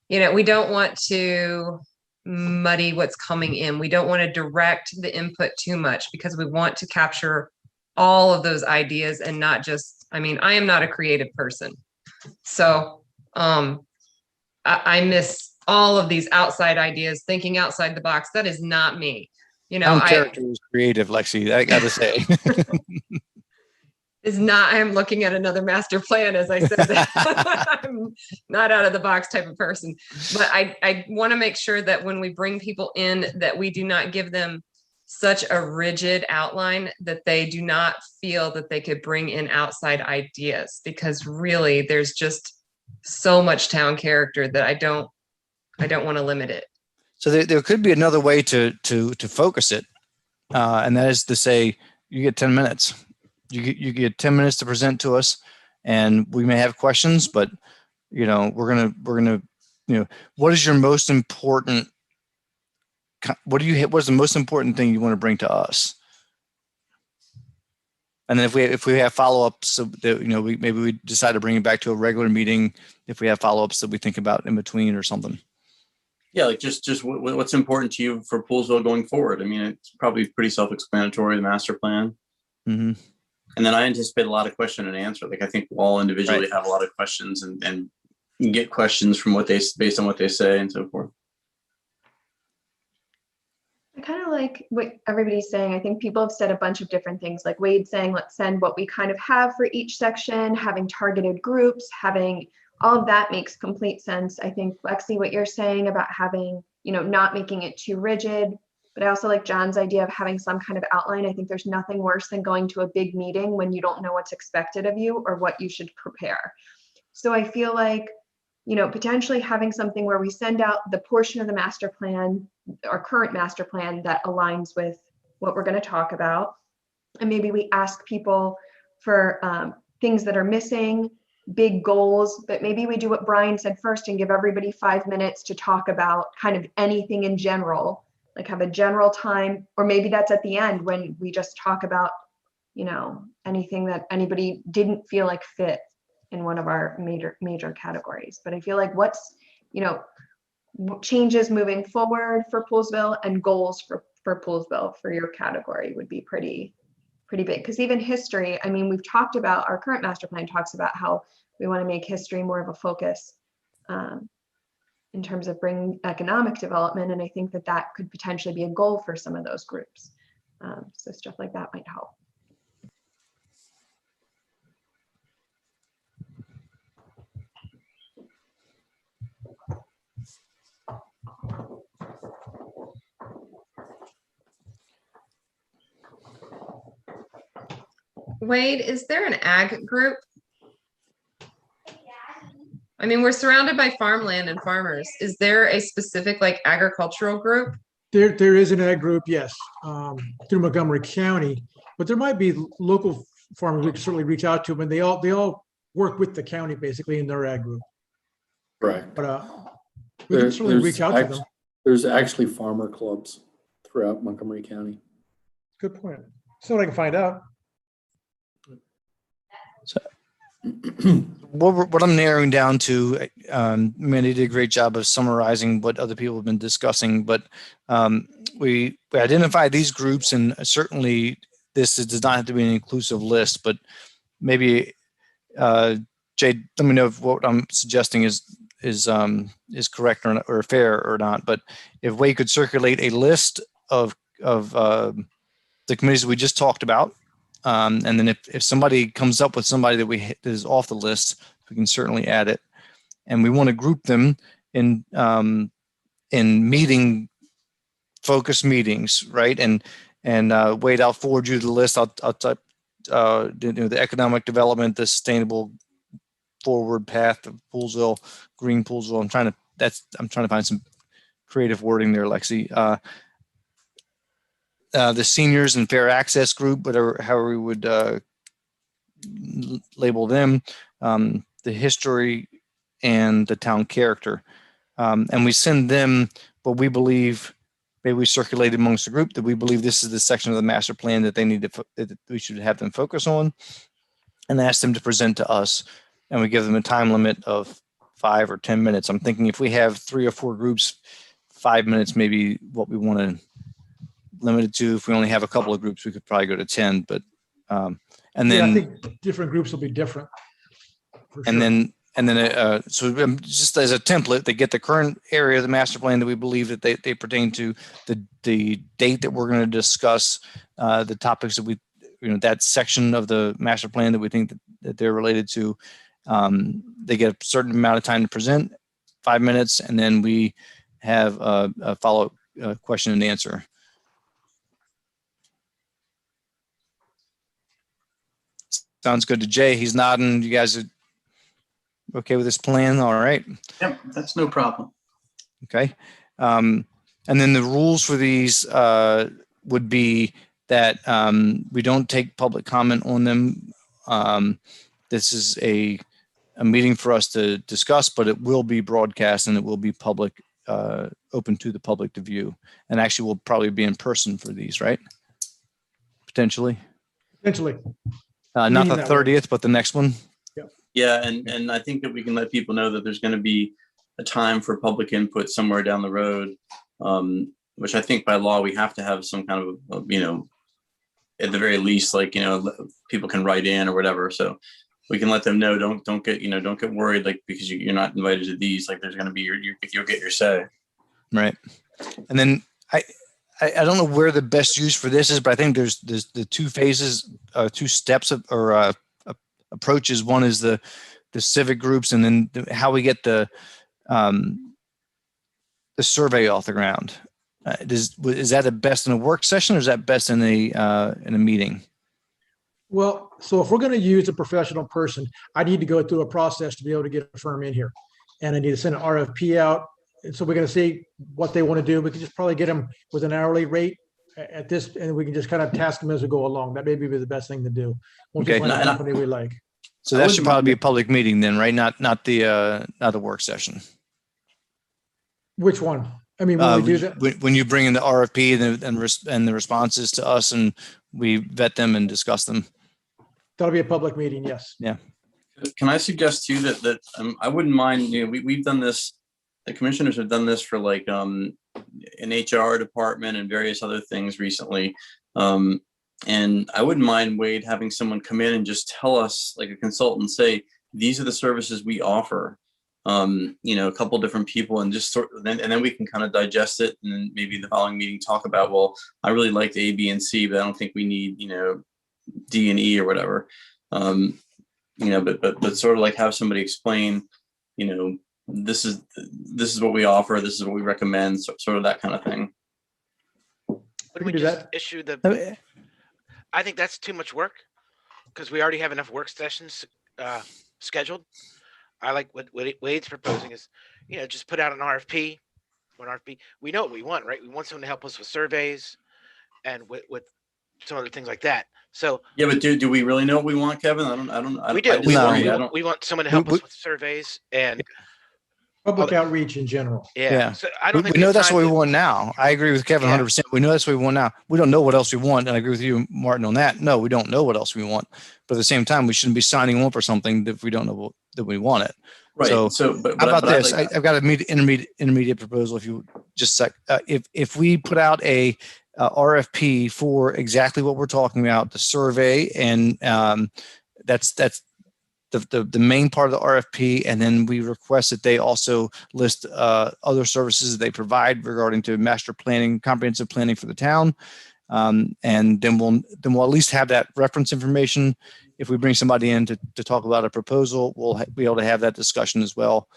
don't want to muddy what's coming in. We don't want to direct the input too much because we want to capture all of those ideas and not just, I am not a creative person. So I miss all of these outside ideas, thinking outside the box. That is not me. Character was creative, Lexi, I gotta say. I'm looking at another master plan, as I said, that I'm not out of the box type of person, but I want to make sure that when we bring people in, that we do not give them such a rigid outline that they do not feel that they could bring in outside ideas, because really there's just so much town character that I don't want to limit it. So there could be another way to focus it, and that is to say you get 10 minutes. You get 10 minutes to present to us, and we may have questions, but we're gonna what is your most important? What's the most important thing you want to bring to us? And then if we have follow-ups, so that maybe we decide to bring it back to a regular meeting if we have follow-ups that we think about in between or something. Yeah, like just what's important to you for Poolsville going forward. It's probably pretty self-explanatory, the master plan. Mm-hmm. And then I anticipate a lot of question and answer. Like I think we'll all individually have a lot of questions and can get questions from based on what they say and so forth. I kind of like what everybody's saying. I think people have said a bunch of different things, like Wade saying, let's send what we kind of have for each section, having targeted groups, having all of that makes complete sense. I think, Lexi, what you're saying about having, not making it too rigid, but I also like John's idea of having some kind of outline. I think there's nothing worse than going to a big meeting when you don't know what's expected of you or what you should prepare. So I feel like, potentially having something where we send out the portion of the master plan, our current master plan, that aligns with what we're going to talk about. And maybe we ask people for things that are missing, big goals, but maybe we do what Brian said first and give everybody 5 minutes to talk about kind of anything in general, like have a general time, or maybe that's at the end when we just talk about, anything that anybody didn't feel like fit in one of our major categories. But I feel like what's, changes moving forward for Poolsville and goals for Poolsville for your category would be pretty big. Because even history, I mean, we've talked about, our current master plan talks about how we want to make history more of a focus in terms of bringing economic development. And I think that could potentially be a goal for some of those groups. So stuff like that might help. Wade, is there an ag group? I mean, we're surrounded by farmland and farmers. Is there a specific like agricultural group? There is an ag group, yes, through Montgomery County, but there might be local farmers we can certainly reach out to, and they all work with the county basically in their ag group. Right. But we can certainly reach out to them. There's actually farmer clubs throughout Montgomery County. Good point. So I can find out. So, what I'm narrowing down to, Mandy did a great job of summarizing what other people have been discussing, but we identified these groups, and certainly this does not have to be an inclusive list, but maybe Jay, let me know if what I'm suggesting is correct or fair or not. But if Wade could circulate a list of the committees that we just talked about, and then if somebody comes up with somebody that is off the list, we can certainly add it. And we want to group them in focus meetings, right? And Wade, I'll forward you the list. I'll type the economic development, the sustainable forward path of Poolsville, green Poolsville. I'm trying to find some creative wording there, Lexi. The seniors and fair access group, however we would label them, the history and the town character. And we send them what we believe, maybe we circulate amongst the group that we believe this is the section of the master plan that they need that we should have them focus on, and ask them to present to us. And we give them a time limit of 5 or 10 minutes. I'm thinking if we have 3 or 4 groups, 5 minutes, maybe what we want to limit it to. If we only have a couple of groups, we could probably go to 10, but, and then I think different groups will be different. So just as a template, they get the current area of the master plan that we believe that they pertain to, the date that we're going to discuss, the topics that that section of the master plan that we think that they're related to. They get a certain amount of time to present, 5 minutes, and then we have a follow-up question and answer. Sounds good to Jay. He's nodding. You guys are okay with this plan? All right. Yep, that's no problem. Okay. And then the rules for these would be that we don't take public comment on them. This is a meeting for us to discuss, but it will be broadcast and it will be public, open to the public to view. And actually we'll probably be in person for these, right? Potentially. Potentially. Not the 30th, but the next one. Yeah, and I think that we can let people know that there's going to be a time for public input somewhere down the road, which I think by law we have to have some kind of, at the very least, people can write in or whatever. So we can let them know, don't get, don't get worried, like, because you're not invited to these, like, there's going to be you'll get your say. Right. And then I don't know where the best use for this is, but I think there's the two phases, two steps or approaches. One is the civic groups, and then how we get the survey off the ground. Is that the best in a work session, or is that best in a meeting? Well, so if we're going to use a professional person, I need to go through a process to be able to get a firm in here. And I need to send an RFP out. And so we're going to see what they want to do. We can just probably get them with an hourly rate at this, and we can just kind of task them as we go along. That may be the best thing to do. Once we find a company we like. So that should probably be a public meeting then, right? Not the work session. Which one? I mean, when we do that, when you bring in the RFP and the responses to us, and we vet them and discuss them. That'll be a public meeting. Yes. Yeah. Can I suggest too that I wouldn't mind, we've done this, the commissioners have done this for like an HR department and various other things recently. And I wouldn't mind, Wade, having someone come in and just tell us, like a consultant, say, these are the services we offer, a couple different people, and just and then we can kind of digest it. And then maybe the following meeting talk about, well, I really liked A, B, and C, but I don't think we need, D and E or whatever. But sort of like have somebody explain, this is what we offer, this is what we recommend, sort of that kind of thing. Would we just issue the? I think that's too much work because we already have enough work sessions scheduled. I like what Wade's proposing is, just put out an RFP. We know what we want, right? We want someone to help us with surveys and with some other things like that. So yeah, but do we really know what we want, Kevin? I don't. We do. We want someone to help us with surveys and public outreach in general. Yeah. So I don't think we know that's what we want now. I agree with Kevin 100%. We know that's what we want now. We don't know what else we want. And I agree with you, Martin, on that. No, we don't know what else we want. But at the same time, we shouldn't be signing on for something if we don't know that we want it. Right. But how about this? I've got an intermediate proposal. If you just if we put out a RFP for exactly what we're talking about, the survey, and that's the main part of the RFP, and then we request that they also list other services that they provide regarding to master planning, comprehensive planning for the town, and then we'll at least have that reference information. If we bring somebody in to talk about a proposal, we'll be able to have that discussion as well,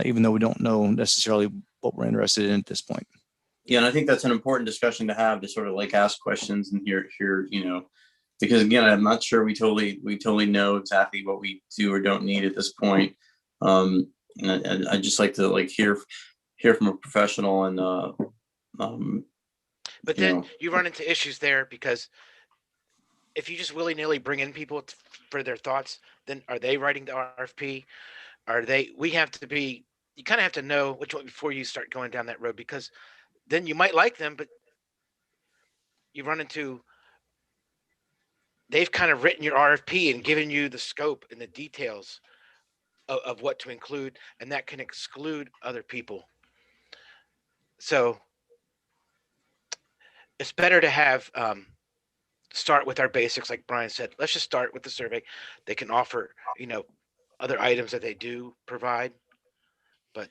even though we don't know necessarily what we're interested in at this point. Yeah, and I think that's an important discussion to have, to sort of like ask questions and hear, because again, I'm not sure we totally know exactly what we do or don't need at this point. And I just like to hear from a professional and but then you run into issues there, because if you just willy-nilly bring in people for their thoughts, then are they writing the RFP? You kind of have to know which one before you start going down that road, because then you might like them, but you run into, they've kind of written your RFP and given you the scope and the details of what to include, and that can exclude other people. So it's better to have start with our basics, like Brian said. Let's just start with the survey. They can offer, other items that they do provide. But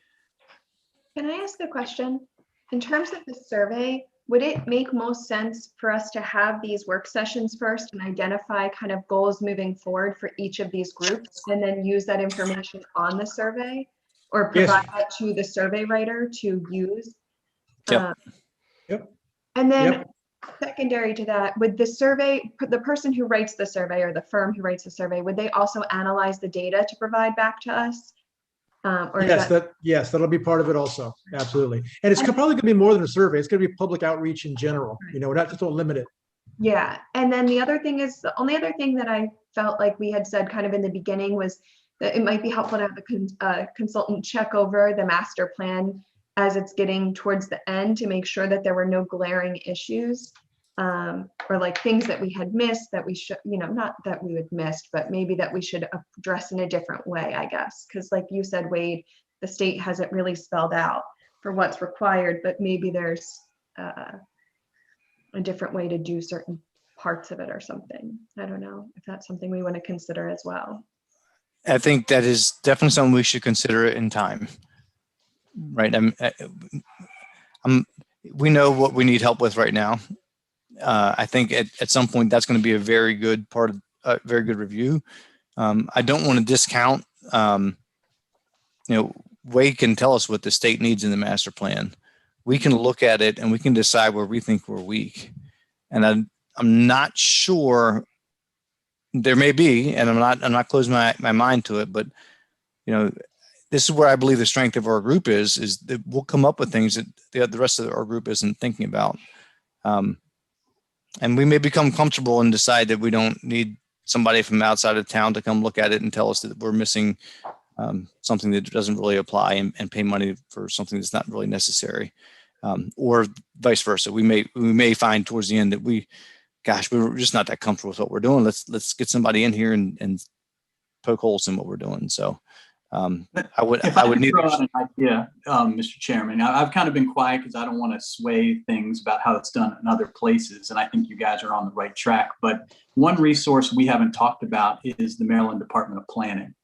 can I ask a question? In terms of the survey, would it make most sense for us to have these work sessions first and identify kind of goals moving forward for each of these groups, and then use that information on the survey, or provide that to the survey writer to use? Yep. And then secondary to that, would the person who writes the survey, or the firm who writes the survey, would they also analyze the data to provide back to us? Yes, that'll be part of it also. Absolutely. And it's probably going to be more than a survey. It's going to be public outreach in general. We're not just going to limit it. Yeah. And then the only other thing that I felt like we had said kind of in the beginning was that it might be helpful to have a consultant check over the master plan as it's getting towards the end, to make sure that there were no glaring issues, or like things that we had missed that we should, not that we had missed, but maybe that we should address in a different way, I guess. Because like you said, Wade, the state hasn't really spelled out for what's required, but maybe there's a different way to do certain parts of it or something. I don't know if that's something we want to consider as well. I think that is definitely something we should consider in time. Right. We know what we need help with right now. I think at some point that's going to be a very good part of a very good review. I don't want to discount, Wade can tell us what the state needs in the master plan. We can look at it and we can decide where we think we're weak. And I'm not sure, there may be, and I'm not closing my mind to it, but this is where I believe the strength of our group is that we'll come up with things that the rest of our group isn't thinking about. And we may become comfortable and decide that we don't need somebody from outside of town to come look at it and tell us that we're missing something that doesn't really apply and pay money for something that's not really necessary, or vice versa. We may find towards the end that we're just not that comfortable with what we're doing. Let's get somebody in here and poke holes in what we're doing. So I would need throw out an idea, Mr. Chairman. I've kind of been quiet because I don't want to sway things about how it's done in other places, and I think you guys are on the right track. But one resource we haven't talked about is the Maryland Department of Planning.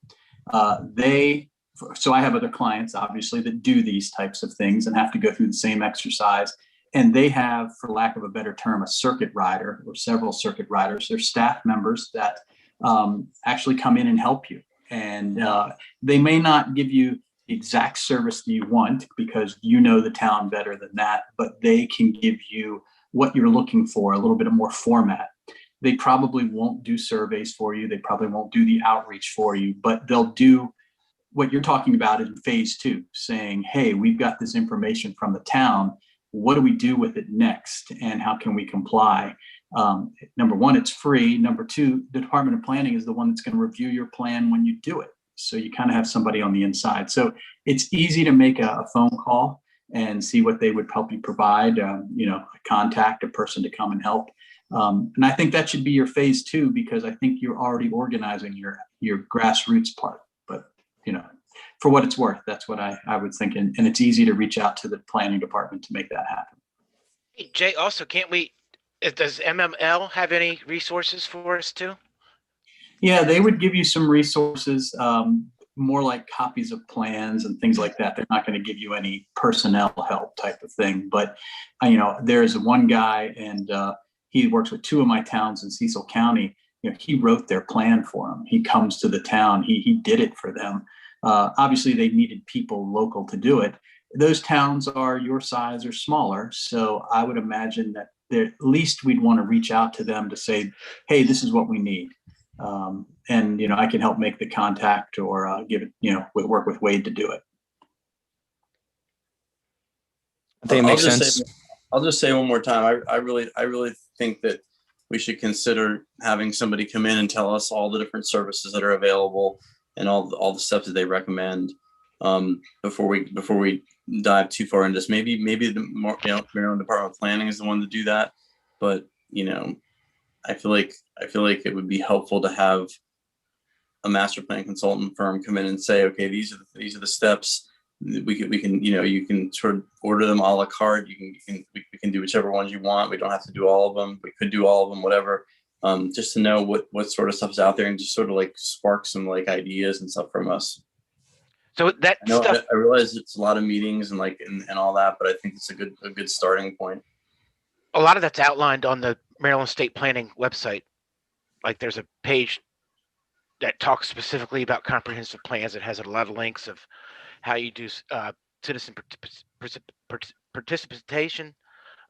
So I have other clients, obviously, that do these types of things and have to go through the same exercise. And they have, for lack of a better term, a circuit rider or several circuit riders. They're staff members that actually come in and help you. And they may not give you the exact service that you want because you know the town better than that, but they can give you what you're looking for, a little bit of more format. They probably won't do surveys for you. They probably won't do the outreach for you, but they'll do what you're talking about in phase 2, saying, hey, we've got this information from the town. What do we do with it next? And how can we comply? Number one, it's free. Number two, the Department of Planning is the one that's going to review your plan when you do it. So you kind of have somebody on the inside. So it's easy to make a phone call and see what they would help you provide, a contact, a person to come and help. And I think that should be your phase 2, because I think you're already organizing your grassroots part. But, for what it's worth, that's what I would think. And it's easy to reach out to the planning department to make that happen. Hey, Jay, also, does MML have any resources for us too? Yeah, they would give you some resources, more like copies of plans and things like that. They're not going to give you any personnel help type of thing. But, there's one guy, and he works with 2 of my towns in Cecil County. He wrote their plan for them. He comes to the town. He did it for them. Obviously, they needed people local to do it. Those towns are your size or smaller. So I would imagine that at least we'd want to reach out to them to say, hey, this is what we need. And I can help make the contact or give it, work with Wade to do it. I think it makes sense. I'll just say one more time. I really think that we should consider having somebody come in and tell us all the different services that are available and all the steps that they recommend before we dive too far into this. Maybe the Maryland Department of Planning is the one to do that, but I feel like it would be helpful to have a master plan consultant firm come in and say, okay, these are the steps. We can you can sort of order them a la carte. We can do whichever ones you want. We don't have to do all of them. We could do all of them, whatever. Just to know what sort of stuff is out there and just sort of like spark some like ideas and stuff from us. So I realize it's a lot of meetings and and all that, but I think it's a good starting point. A lot of that's outlined on the Maryland State Planning website. Like there's a page that talks specifically about comprehensive plans. It has a lot of links of how you do citizen participation,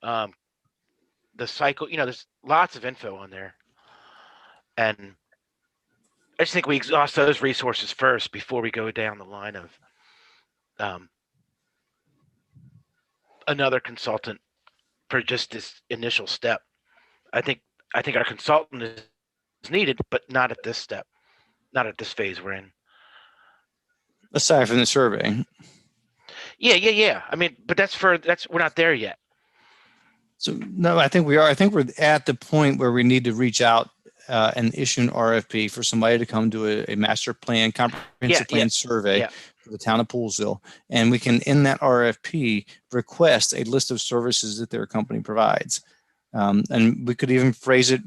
the cycle. There's lots of info on there. And I just think we exhaust those resources first before we go down the line of another consultant for just this initial step. I think our consultant is needed, but not at this step, not at this phase we're in. Aside from the survey. Yeah. I mean, but we're not there yet. So no, I think we are. I think we're at the point where we need to reach out and issue an RFP for somebody to come do a master plan, comprehensive plan survey for the town of Poolsville. And we can, in that RFP, request a list of services that their company provides. And we could even phrase it,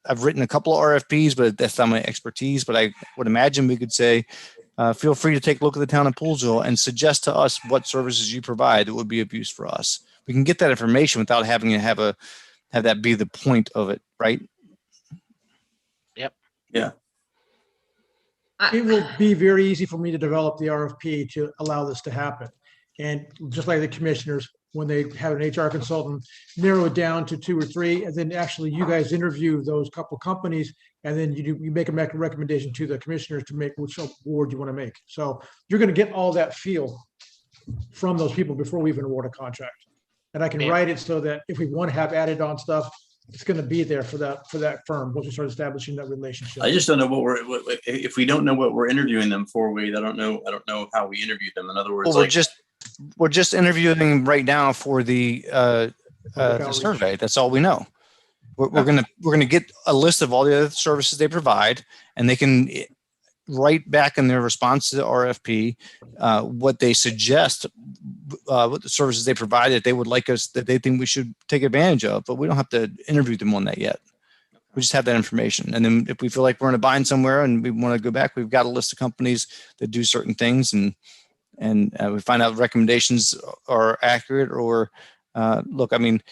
I've written a couple of RFPs, but that's not my expertise. But I would imagine we could say, feel free to take a look at the town of Poolsville and suggest to us what services you provide that would be of use for us. We can get that information without having to have that be the point of it, right? Yep. Yeah. It will be very easy for me to develop the RFP to allow this to happen. And just like the commissioners, when they have an HR consultant, narrow it down to 2 or 3, and then actually you guys interview those couple companies, and then you make a recommendation to the commissioners to make which award you want to make. So you're going to get all that feel from those people before we even award a contract. And I can write it so that if we want to have added on stuff, it's going to be there for that firm once we start establishing that relationship. I just don't know if we don't know what we're interviewing them for. I don't know how we interview them. In other words, Well, we're just interviewing right now for the survey. That's all we know. We're gonna get a list of all the other services they provide, and they can write back in their response to the RFP what they suggest, what the services they provide that they would like us, that they think we should take advantage of. But we don't have to interview them on that yet. We just have that information, and then if we feel like we're in a bind somewhere and we want to go back, we've got a list of companies that do certain things, and we find out recommendations are accurate or look, I mean,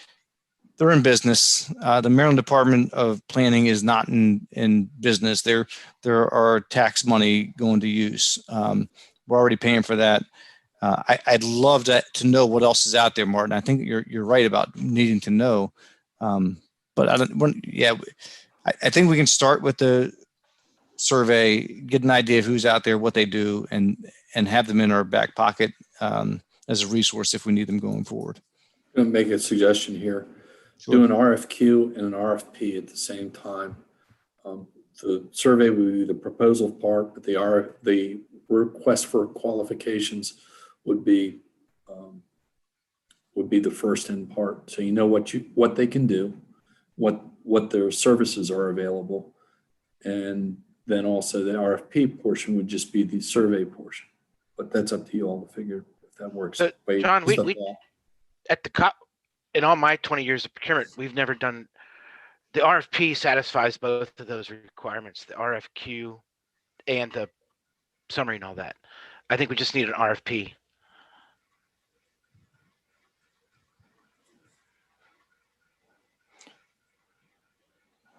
they're in business. The Maryland Department of Planning is not in business. There are tax money going to use. We're already paying for that. I'd love to know what else is out there, Martin. I think you're right about needing to know. But I think we can start with the survey, get an idea of who's out there, what they do, and have them in our back pocket as a resource if we need them going forward. I'm going to make a suggestion here. Sure. Do an RFQ and an RFP at the same time. The survey would be the proposal part, but the request for qualifications would be the first end part. So you know what they can do, what their services are available, and then also the RFP portion would just be the survey portion. But that's up to you all to figure if that works. So, John, we at the in all my 20 years of procurement, we've never done the RFP satisfies both of those requirements, the RFQ and the summary and all that. I think we just need an RFP.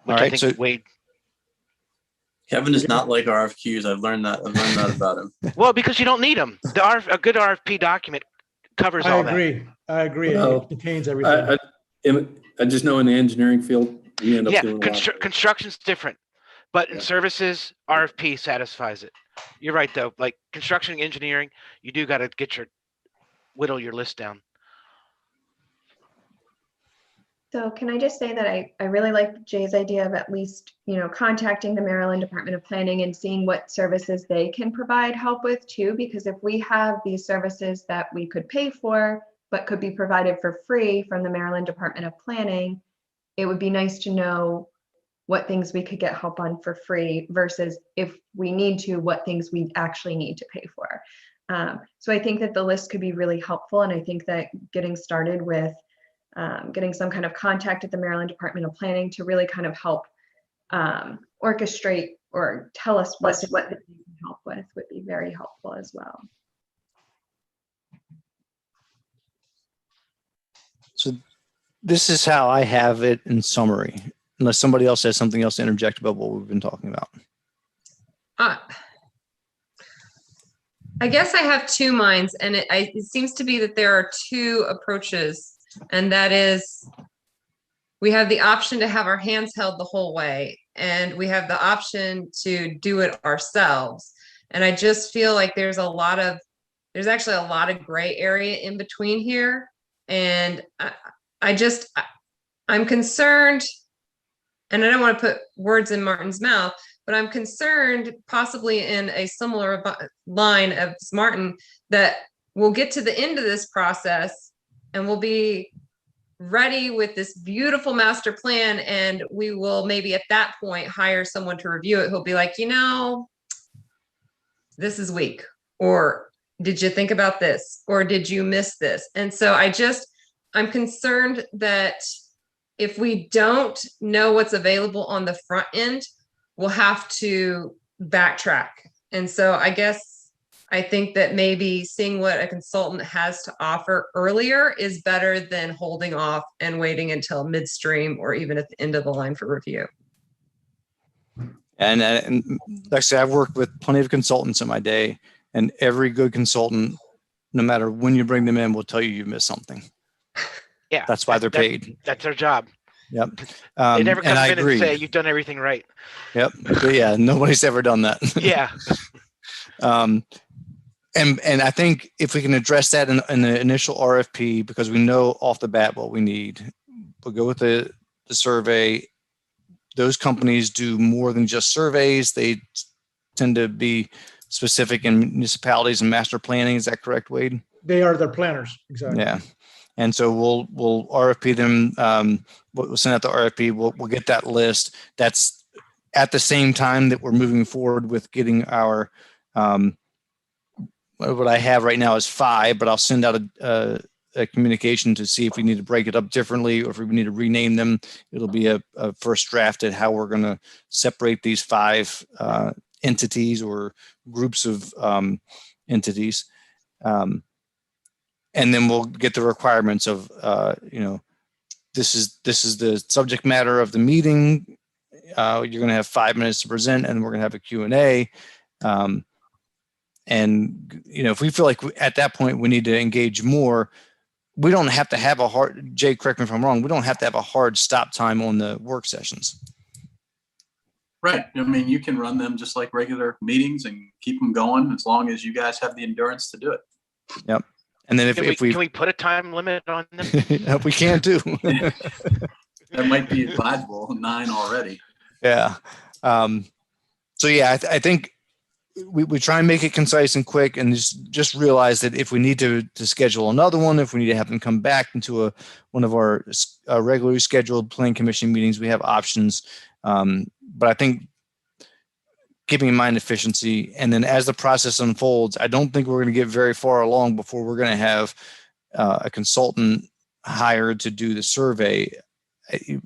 Which I think Wade. Kevin does not like RFQs. I've learned that about him. Well, because you don't need them. A good RFP document covers all that. I agree. Well, it contains everything. I just know in the engineering field, we end up doing a lot. Construction's different, but in services, RFP satisfies it. You're right, though. Like construction engineering, you do got to whittle your list down. So can I just say that I really like Jay's idea of at least, contacting the Maryland Department of Planning and seeing what services they can provide help with too, because if we have these services that we could pay for, but could be provided for free from the Maryland Department of Planning, it would be nice to know what things we could get help on for free versus if we need to, what things we actually need to pay for. So I think that the list could be really helpful. And I think that getting started with getting some kind of contact at the Maryland Department of Planning to really kind of help orchestrate or tell us what they can help with would be very helpful as well. So this is how I have it in summary, unless somebody else has something else to interject about what we've been talking about. I guess I have two minds, and it seems to be that there are two approaches, and that is we have the option to have our hands held the whole way, and we have the option to do it ourselves. And I just feel like there's actually a lot of gray area in between here. And I'm concerned, and I don't want to put words in Martin's mouth, but I'm concerned possibly in a similar line of Martin that we'll get to the end of this process and we'll be ready with this beautiful master plan. And we will maybe at that point hire someone to review it who'll be like, this is weak, or did you think about this? Or did you miss this? And so I'm concerned that if we don't know what's available on the front end, we'll have to backtrack. And so I think that maybe seeing what a consultant has to offer earlier is better than holding off and waiting until midstream or even at the end of the line for review. And like I said, I've worked with plenty of consultants in my day, and every good consultant, no matter when you bring them in, will tell you you missed something. Yeah. That's why they're paid. That's their job. Yep. They never come and I in agree. and say, you've done everything right. Yep. Yeah. Nobody's ever done that. Yeah. And I think if we can address that in the initial RFP, because we know off the bat what we need, we'll go with the survey. Those companies do more than just surveys. They tend to be specific in municipalities and master planning. Is that correct, Wade? They are their planners, exactly. Yeah. And so we'll RFP them. We'll send out the RFP. We'll get that list. That's at the same time that we're moving forward with getting our, what I have right now is 5, but I'll send out a communication to see if we need to break it up differently or if we need to rename them. It'll be a first draft at how we're going to separate these 5 entities or groups of entities. And then we'll get the requirements of, this is the subject matter of the meeting. You're going to have 5 minutes to present, and we're going to have a Q&A. And, if we feel like at that point we need to engage more, we don't have to have a hard, Jay, correct me if I'm wrong, we don't have to have a hard stop time on the work sessions. Right. I mean, you can run them just like regular meetings and keep them going as long as you guys have the endurance to do it. Yep. And then can we put a time limit on them? We can't do. That might be advisable, 9 already. Yeah. So yeah, I think we try and make it concise and quick, and just realize that if we need to schedule another one, if we need to have them come back into one of our regularly scheduled planning commission meetings, we have options. But I think keeping in mind efficiency, and then as the process unfolds, I don't think we're going to get very far along before we're going to have a consultant hired to do the survey.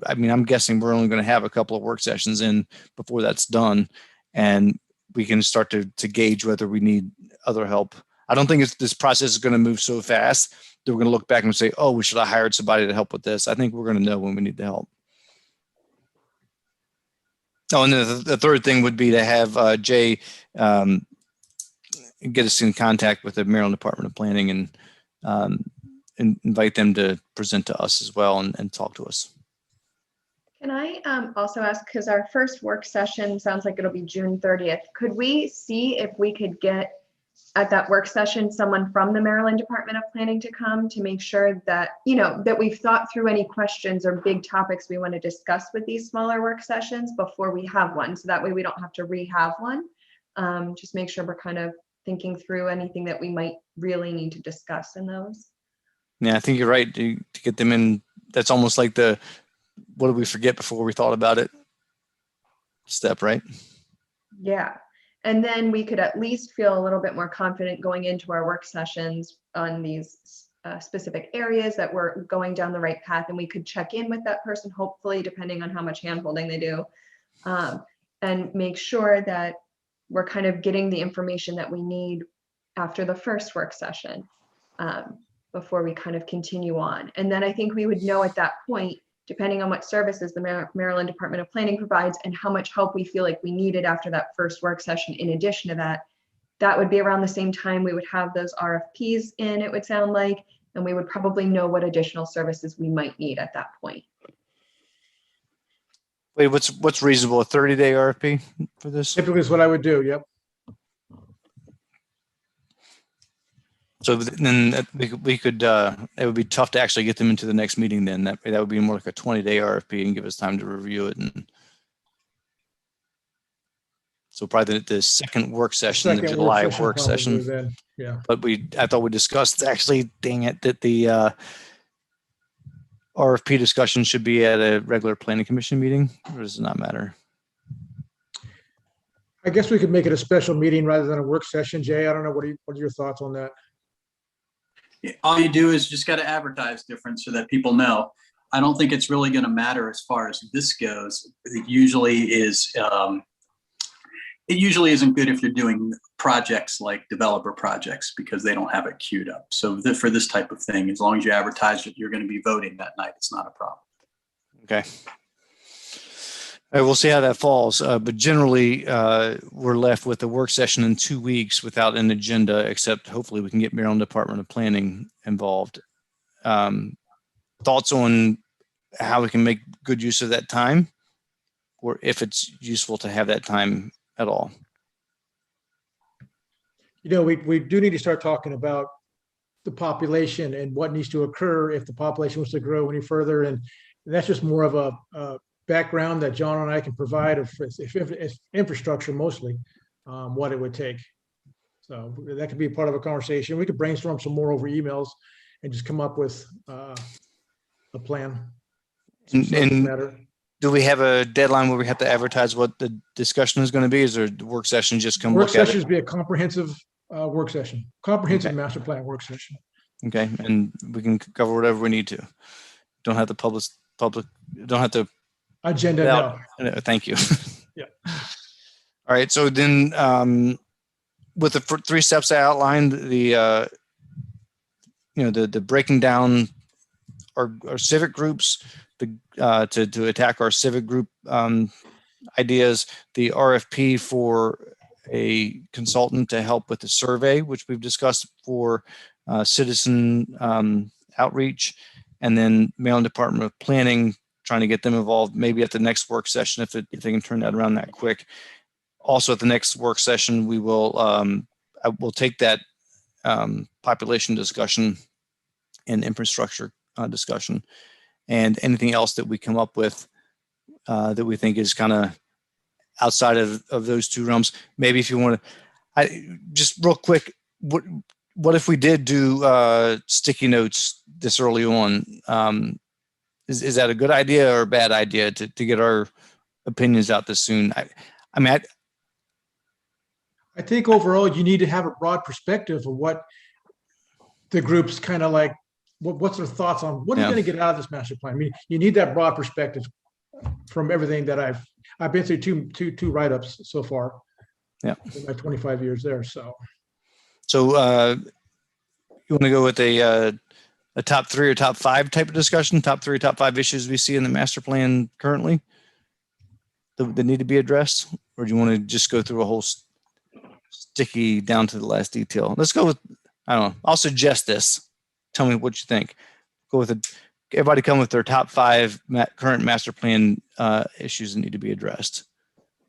I mean, I'm guessing we're only going to have a couple of work sessions in before that's done, and we can start to gauge whether we need other help. I don't think this process is going to move so fast that we're going to look back and say, oh, we should have hired somebody to help with this. I think we're going to know when we need the help. Oh, and then the third thing would be to have Jay get us in contact with the Maryland Department of Planning and invite them to present to us as well and talk to us. Can I also ask, because our first work session sounds like it'll be June 30th, could we see if we could get at that work session someone from the Maryland Department of Planning to come to make sure that, that we've thought through any questions or big topics we want to discuss with these smaller work sessions before we have one. So that way we don't have to re-have one. Just make sure we're kind of thinking through anything that we might really need to discuss in those. Yeah, I think you're right to get them in. That's almost like what did we forget before we thought about it step, right? Yeah. And then we could at least feel a little bit more confident going into our work sessions on these specific areas that we're going down the right path, and we could check in with that person, hopefully, depending on how much handholding they do, and make sure that we're kind of getting the information that we need after the first work session before we kind of continue on. And then I think we would know at that point, depending on what services the Maryland Department of Planning provides and how much help we feel like we needed after that first work session. In addition to that, that would be around the same time we would have those RFPs in, it would sound like, and we would probably know what additional services we might need at that point. Wait, what's reasonable? A 30-day RFP for this? Typically is what I would do. Yep. So then we could, it would be tough to actually get them into the next meeting then. That would be more like a 20-day RFP and give us time to review it. And so probably the second work session, the July work session. Then, yeah. But I thought we discussed actually, dang it, that the RFP discussion should be at a regular planning commission meeting, or does it not matter? I guess we could make it a special meeting rather than a work session. Jay, I don't know. What are your thoughts on that? All you do is just got to advertise different so that people know. I don't think it's really going to matter as far as this goes. It usually isn't good if you're doing projects like developer projects because they don't have it queued up. So for this type of thing, as long as you advertise that you're going to be voting that night, it's not a problem. Okay. All right, we'll see how that falls. But generally, we're left with a work session in 2 weeks without an agenda, except hopefully we can get Maryland Department of Planning involved. Thoughts on how we can make good use of that time, or if it's useful to have that time at all? You know, we do need to start talking about the population and what needs to occur if the population wants to grow any further. And that's just more of a background that John and I can provide if infrastructure mostly, what it would take. So that could be part of a conversation. We could brainstorm some more over emails and just come up with a plan. And do we have a deadline where we have to advertise what the discussion is going to be? Is there a work session just come Work look at it? sessions be a comprehensive work session, comprehensive master plan work session. Okay, and we can cover whatever we need to. Don't have to don't have to agenda. No, thank you. Yeah. All right. So then, with the 3 steps I outlined, the breaking down our civic groups, to attack our civic group ideas, the RFP for a consultant to help with the survey, which we've discussed for citizen outreach, and then Maryland Department of Planning, trying to get them involved maybe at the next work session if they can turn that around that quick. Also at the next work session, we will we'll take that population discussion and infrastructure discussion and anything else that we come up with that we think is kind of outside of those 2 realms. Maybe if you want to, just real quick, what if we did do sticky notes this early on? Is that a good idea or a bad idea to get our opinions out this soon? I think overall you need to have a broad perspective of what the group's kind of like, what's their thoughts on what are you going to get out of this master plan? I mean, you need that broad perspective from everything that I've been through two write-ups so far. Yeah. In my 25 years there. So you want to go with a top 3 or top 5 type of discussion, top 3 or top 5 issues we see in the master plan currently that need to be addressed? Or do you want to just go through a whole sticky down to the last detail? Let's go with, I don't know, I'll suggest this. Tell me what you think. Go with everybody come with their top 5 current master plan issues that need to be addressed.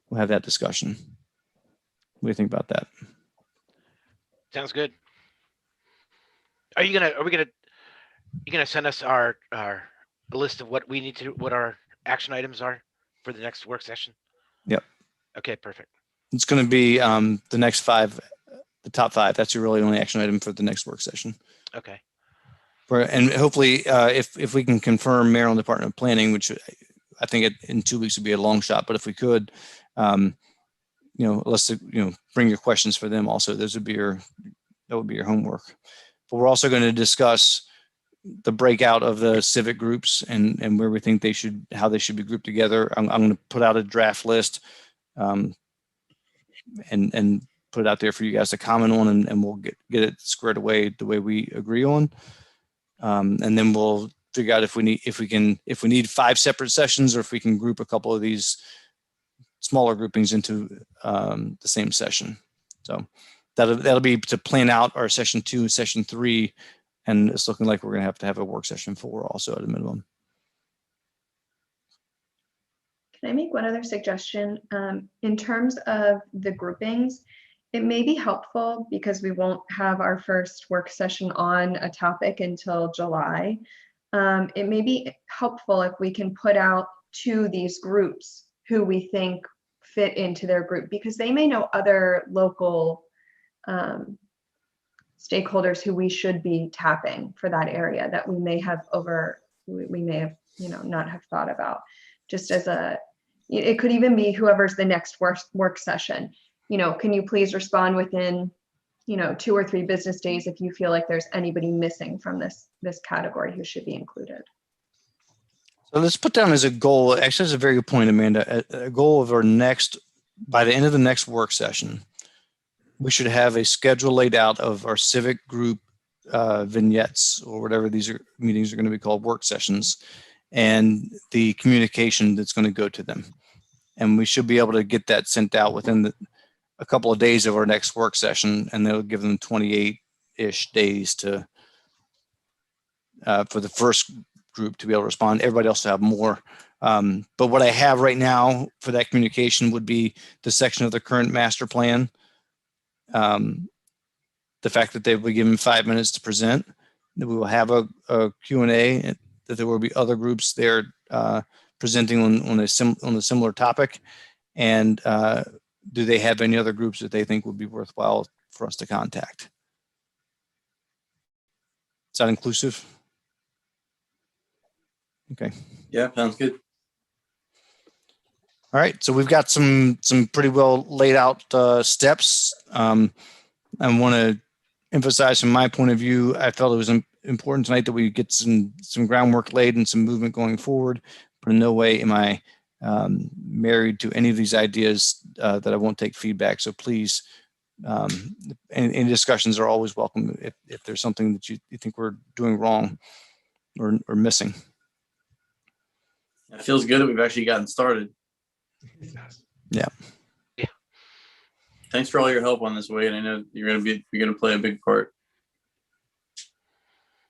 We'll have that discussion. What do you think about that? Sounds good. Are you gonna send us our list of what we need to, what our action items are for the next work session? Yep. Okay, perfect. It's going to be the next 5, the top 5. That's your really only action item for the next work session. Okay. And hopefully, if we can confirm Maryland Department of Planning, which I think in 2 weeks would be a long shot, but if we could, let's bring your questions for them also. That would be your homework. But we're also going to discuss the breakout of the civic groups and where we think how they should be grouped together. I'm going to put out a draft list and put it out there for you guys to comment on, and we'll get it squared away the way we agree on. And then we'll figure out if we need 5 separate sessions or if we can group a couple of these smaller groupings into the same session. So that'll be to plan out our session 2 and session 3. And it's looking like we're going to have a work session 4 also at a minimum. Can I make one other suggestion? In terms of the groupings, it may be helpful because we won't have our first work session on a topic until July. It may be helpful if we can put out to these groups who we think fit into their group, because they may know other local stakeholders who we should be tapping for that area that we may have not have thought about. Just as it could even be whoever's the next work session. Can you please respond within 2 or 3 business days if you feel like there's anybody missing from this category who should be included? So let's put down as a goal, actually, that's a very good point, Amanda, a goal of our next, by the end of the next work session, we should have a schedule laid out of our civic group vignettes, or whatever these meetings are going to be called, work sessions, and the communication that's going to go to them. And we should be able to get that sent out within a couple of days of our next work session, and they'll give them 28-ish days to for the first group to be able to respond. Everybody else will have more. But what I have right now for that communication would be the section of the current master plan. The fact that they will be given 5 minutes to present, that we will have a Q&A, that there will be other groups there presenting on a similar topic. And do they have any other groups that they think would be worthwhile for us to contact? Is that inclusive? Okay. Yeah, sounds good. All right. So we've got some pretty well laid out steps. I want to emphasize from my point of view, I felt it was important tonight that we get some groundwork laid and some movement going forward. But in no way am I married to any of these ideas that I won't take feedback. So please, any discussions are always welcome if there's something that you think we're doing wrong or missing. It feels good that we've actually gotten started. Yeah. Thanks for all your help on this, Wade. I know you're gonna play a big part.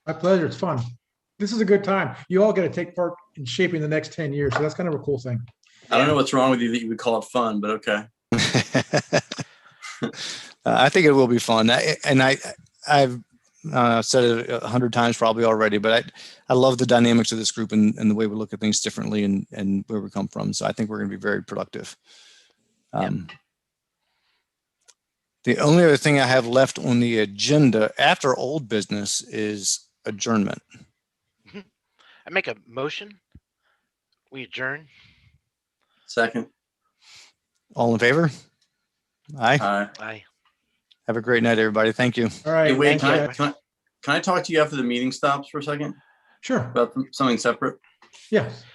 My pleasure. It's fun. This is a good time. You all get to take part in shaping the next 10 years. So that's kind of a cool thing. I don't know what's wrong with you that you would call it fun, but okay. I think it will be fun. I've said it 100 times probably already, but I love the dynamics of this group and the way we look at things differently and where we come from. So I think we're going to be very productive. The only other thing I have left on the agenda after old business is adjournment. I make a motion. We adjourn. Second. All in favor? Aye. Aye. Aye. Have a great night, everybody. Thank you. All right. Hey, Wade, thanks, can guys. I talk to you after the meeting stops for a second Sure. about something separate? Yeah.